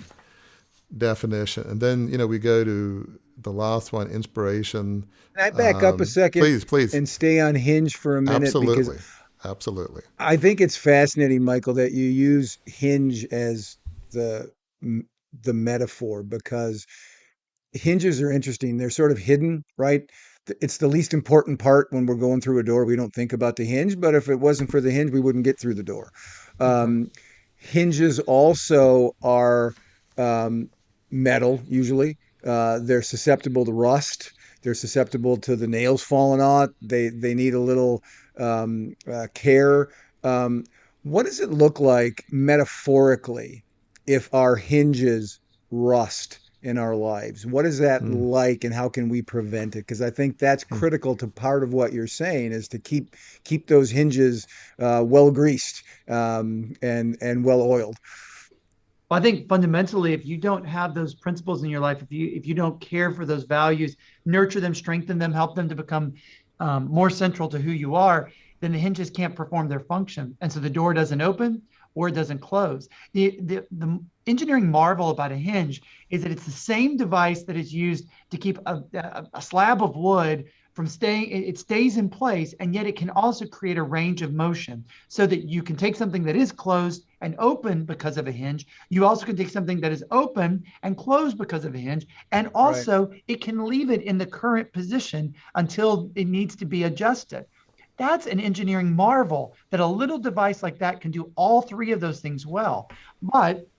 definition. And then, we go to the last one, inspiration. Can I back up a second? Please. And stay on Hinge for a minute? Absolutely. Because Absolutely. I think it's fascinating, Michael, that you use Hinge as the metaphor, because hinges are interesting. They're sort of hidden, right? It's the least important part when we're going through a door. We don't think about the hinge, but if it wasn't for the hinge, we wouldn't get through the door. That's right. Hinges also are um, metal, usually. They're susceptible to rust. They're susceptible to the nails falling out. They need a little care. Um, what does it look like metaphorically if our hinges rust in our lives? What is that Mm, like, and how can we prevent it? Because I think that's mm, critical to part of what you're saying is to keep those hinges well greased and well oiled. Well, I think fundamentally, if you don't have those principles in your life, if you don't care for those values, nurture them, strengthen them, help them to become more central to who you are, then the hinges can't perform their function, and so the door doesn't open or it doesn't close. The engineering marvel about a hinge is that it's the same device that is used to keep a slab of wood from staying. It stays in place, and yet it can also create a range of motion, so that you can take something that is closed and open because of a hinge. You also can take something that is open and closed because of a hinge. And Right. also, it can leave it in the current position until it needs to be adjusted. That's an engineering marvel that a little device like that can do all three of those things well. But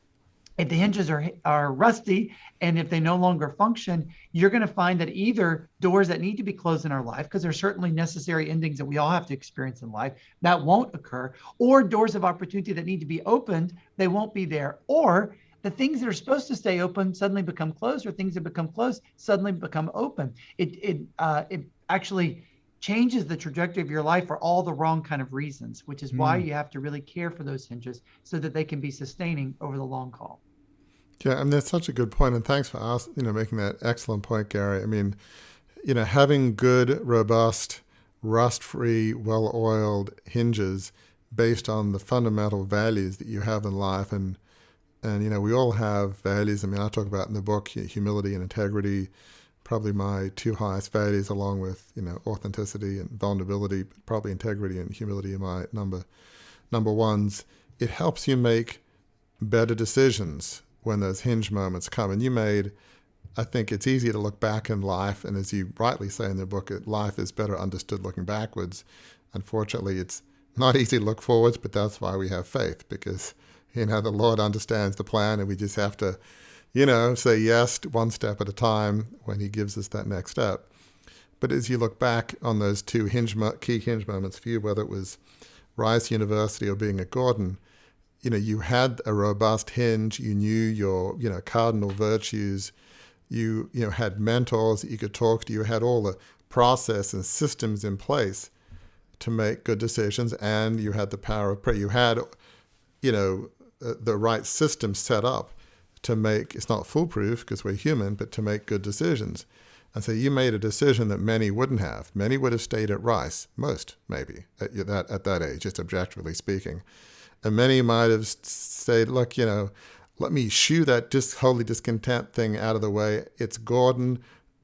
if the hinges are rusty and if they no longer function, you're going to find that either doors that need to be closed in our life, because there's certainly necessary endings that we all have to experience in life, that won't occur, or doors of opportunity that need to be opened, they won't be there, or the things that are supposed to stay open suddenly become closed, or things that become closed suddenly become open. It actually changes the trajectory of your life for all the wrong kind of reasons, which is why Mm. you have to really care for those hinges so that they can be sustaining over the long haul. yeah, and that's such a good point, and thanks for making that excellent point, Gary. I mean, having good, robust, rust-free, well-oiled hinges based on the fundamental values that you have in life, and we all have values. I mean, I talk about in the book humility and integrity, probably my two highest values, along with authenticity and vulnerability. But probably integrity and humility are my number ones. It helps you make better decisions when those hinge moments come. And I think it's easy to look back in life, and as you rightly say in the book, life is better understood looking backwards. Unfortunately, it's not easy to look forwards, but that's why we have faith, because the Lord understands the plan, and we just have to say yes one step at a time when he gives us that next step. But as you look back on those two key hinge moments for you, whether it was Rice University or being at Gordon, you had a robust hinge. You knew your, cardinal virtues. You had mentors that you could talk to. You had all the process and systems in place to make good decisions, and you had the power of prayer. You had, the right system set up to make, it's not foolproof because we're human, but to make good decisions. And so you made a decision that many wouldn't have. Many would have stayed at Rice, most maybe, at that age, just objectively speaking. And many might have said, look, let me shoo that holy discontent thing out of the way. It's Gordon.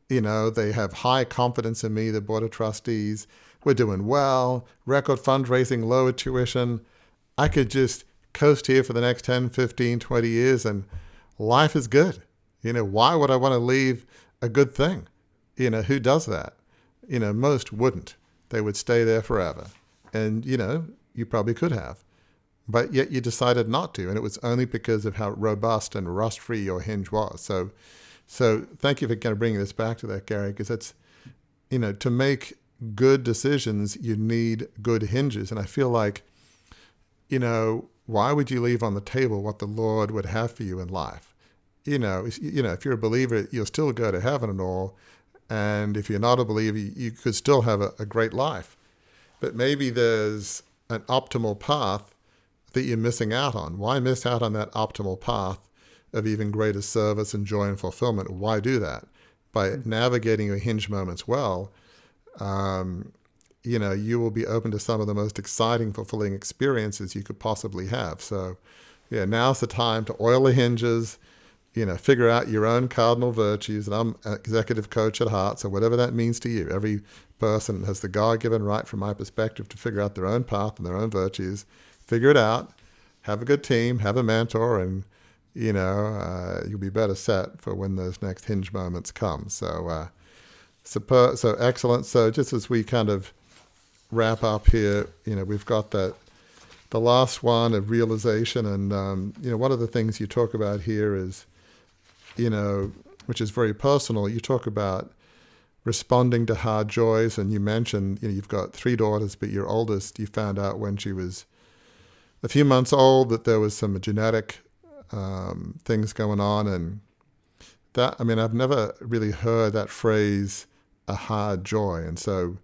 They have high confidence in me, the Board of Trustees. We're doing well. Record fundraising, lower tuition. I could just coast here for the next 10, 15, 20 years, and life is good. Why would I want to leave a good thing? Who does that? Most wouldn't. They would stay there forever. And, you probably could have. But yet you decided not to, and it was only because of how robust and rust-free your hinge was. So thank you for kind of bringing this back to that, Gary, because it's, to make good decisions, you need good hinges. And I feel like, why would you leave on the table what the Lord would have for you in life? If you're a believer, you'll still go to heaven and all. And if you're not a believer, you could still have a great life. But maybe there's an optimal path that you're missing out on. Why miss out on that optimal path of even greater service and joy and fulfillment? Why do that? By navigating your hinge moments well, you will be open to some of the most exciting, fulfilling experiences you could possibly have. So, now's the time to oil the hinges, figure out your own cardinal virtues. And I'm an executive coach at heart, so whatever that means to you, every person has the God-given right, from my perspective, to figure out their own path and their own virtues. Figure it out, have a good team, have a mentor, and you'll be better set for when those next hinge moments come. So excellent. So just as we kind of wrap up here, we've got the last one of realization, and one of the things you talk about here is, which is very personal. You talk about responding to hard joys, and you mentioned you've got 3 daughters, but your oldest, you found out when she was a few months old that there was some genetic things going on, and that, I've never really heard that phrase, a hard joy. And so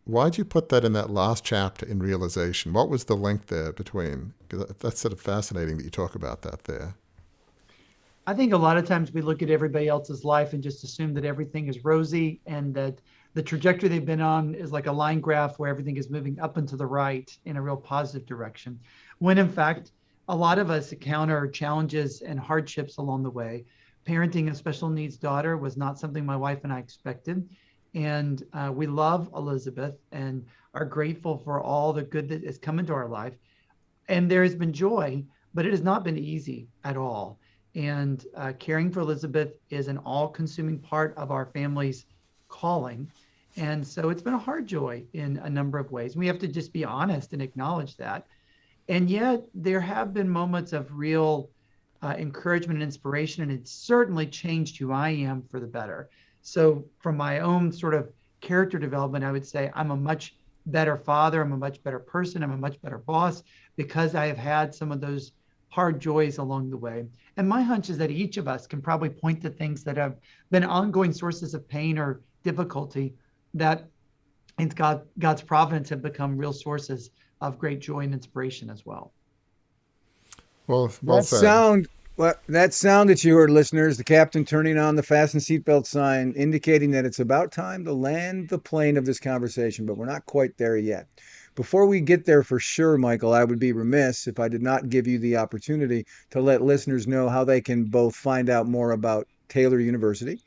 why'd you put that in that last chapter in realization? What was the link there between? Because that's sort of fascinating that you talk about that there. I think a lot of times we look at everybody else's life and just assume that everything is rosy and that the trajectory they've been on is like a line graph where everything is moving up and to the right in a real positive direction. When in fact, a lot of us encounter challenges and hardships along the way. Parenting a special needs daughter was not something my wife and I expected. And we love Elizabeth and are grateful for all the good that has come into our life. And there has been joy, but it has not been easy at all. And caring for Elizabeth is an all-consuming part of our family's calling. And so it's been a hard joy in a number of ways. We have to just be honest and acknowledge that. And yet there have been moments of real encouragement and inspiration, and it's certainly changed who I am for the better. So from my own sort of character development, I would say I'm a much better father. I'm a much better person. I'm a much better boss because I have had some of those hard joys along the way. And my hunch is that each of us can probably point to things that have been ongoing sources of pain or difficulty that in God's providence have become real sources of great joy and inspiration as well. Well That said. that sound that you heard, listeners, the captain turning on the fasten seatbelt sign, indicating that it's about time to land the plane of this conversation, but we're not quite there yet. Before we get there for sure, Michael, I would be remiss if I did not give you the opportunity to let listeners know how they can both find out more about Taylor University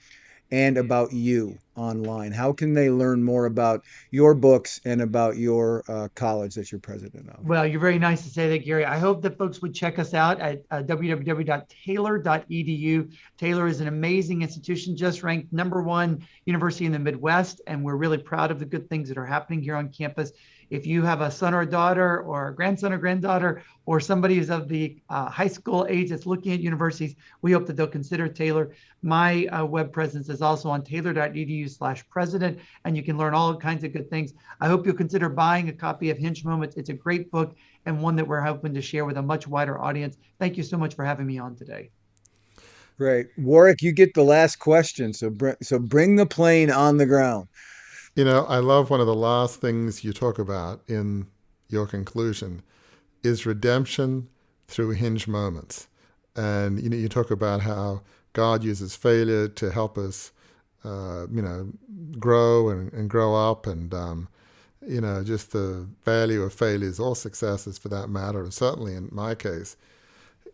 and about you online. How can they learn more about your books and about your college that you're president of? Well, you're very nice to say that, Gary. I hope that folks would check us out at www.taylor.edu. Taylor is an amazing institution, just ranked #1 university in the Midwest, and we're really proud of the good things that are happening here on campus. If you have a son or a daughter or a grandson or granddaughter or somebody who's of the high school age that's looking at universities, we hope that they'll consider Taylor. My web presence is also on taylor.edu/president, and you can learn all kinds of good things. I hope you'll consider buying a copy of Hinge Moments. It's a great book and one that we're hoping to share with a much wider audience. Thank you so much for having me on today. Great. Warwick, you get the last question. So bring the plane on the ground. I love one of the last things you talk about in your conclusion is redemption through hinge moments. And, you talk about how God uses failure to help us, grow and grow up. And, just the value of failures, all successes for that matter. And certainly in my case,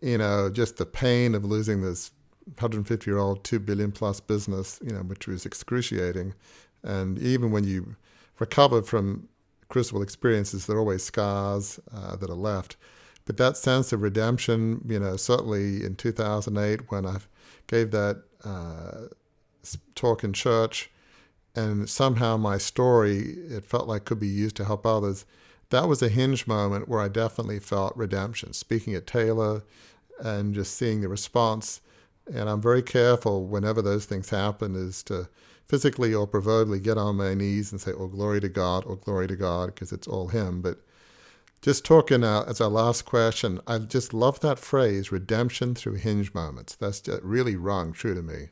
just the pain of losing this 150-year-old, 2 billion plus business, which was excruciating. And even when you recover from crucible experiences, there are always scars that are left. But that sense of redemption, certainly in 2008 when I gave that talk in church, and somehow my story, it felt like could be used to help others. That was a hinge moment where I definitely felt redemption, speaking at Taylor and just seeing the response. And I'm very careful whenever those things happen is to physically or proverbially get on my knees and say, oh, glory to God, because it's all him. But just talking as our last question, I just love that phrase, redemption through hinge moments. That's just really rung true to me.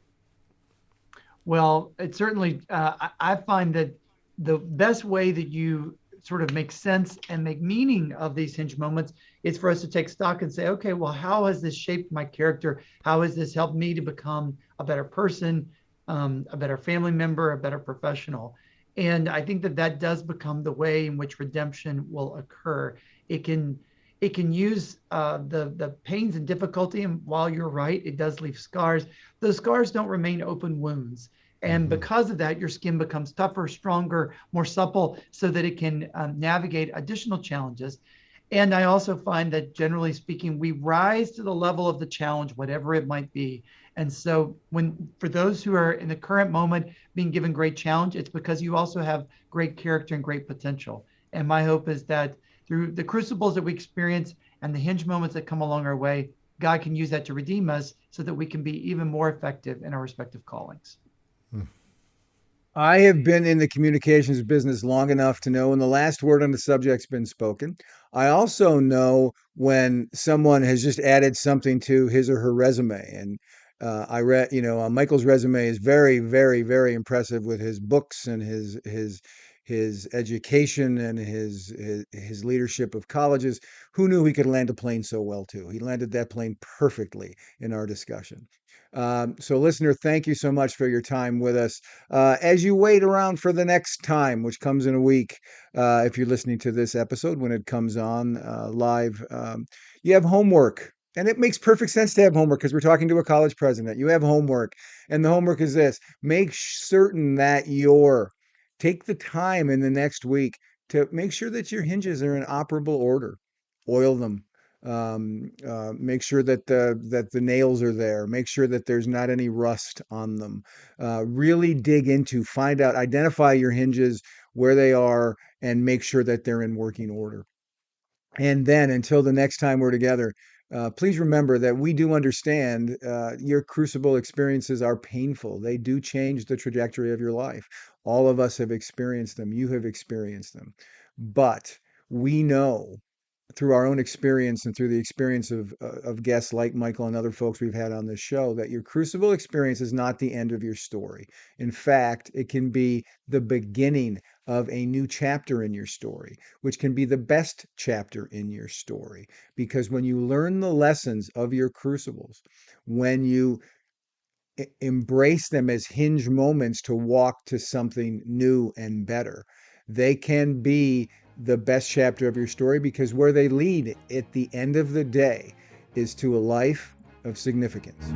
Well, it certainly, I find that the best way that you sort of make sense and make meaning of these hinge moments is for us to take stock and say, okay, well, how has this shaped my character? How has this helped me to become a better person, a better family member, a better professional? And I think that does become the way in which redemption will occur. It can use the pains and difficulty, and while you're right, it does leave scars. Those scars don't remain open wounds. And because of that, your skin becomes tougher, stronger, more supple, so that it can navigate additional challenges. And I also find that generally speaking, we rise to the level of the challenge, whatever it might be. And so for those who are in the current moment being given great challenge, it's because you also have great character and great potential. And my hope is that through the crucibles that we experience and the hinge moments that come along our way, God can use that to redeem us so that we can be even more effective in our respective callings. I have been in the communications business long enough to know when the last word on the subject's been spoken. I also know when someone has just added something to his or her resume. And I read, Michael's resume is very, very, very impressive with his books and his education and his leadership of colleges. Who knew he could land a plane so well too? He landed that plane perfectly in our discussion. So, listener, thank you so much for your time with us. As you wait around for the next time, which comes in a week, if you're listening to this episode when it comes on live, you have homework. And it makes perfect sense to have homework because we're talking to a college president. You have homework, and the homework is this: make certain that take the time in the next week to make sure that your hinges are in operable order. Oil them, make sure that the nails are there. Make sure that there's not any rust on them. Really dig into, find out, identify your hinges where they are, and make sure that they're in working order. And then, until the next time we're together, please remember that we do understand your crucible experiences are painful. They do change the trajectory of your life. All of us have experienced them. You have experienced them. But we know through our own experience and through the experience of guests like Michael and other folks we've had on this show that your crucible experience is not the end of your story. In fact, it can be the beginning of a new chapter in your story, which can be the best chapter in your story. Because when you learn the lessons of your crucibles, when you embrace them as hinge moments to walk to something new and better, they can be the best chapter of your story because where they lead at the end of the day is to a life of significance.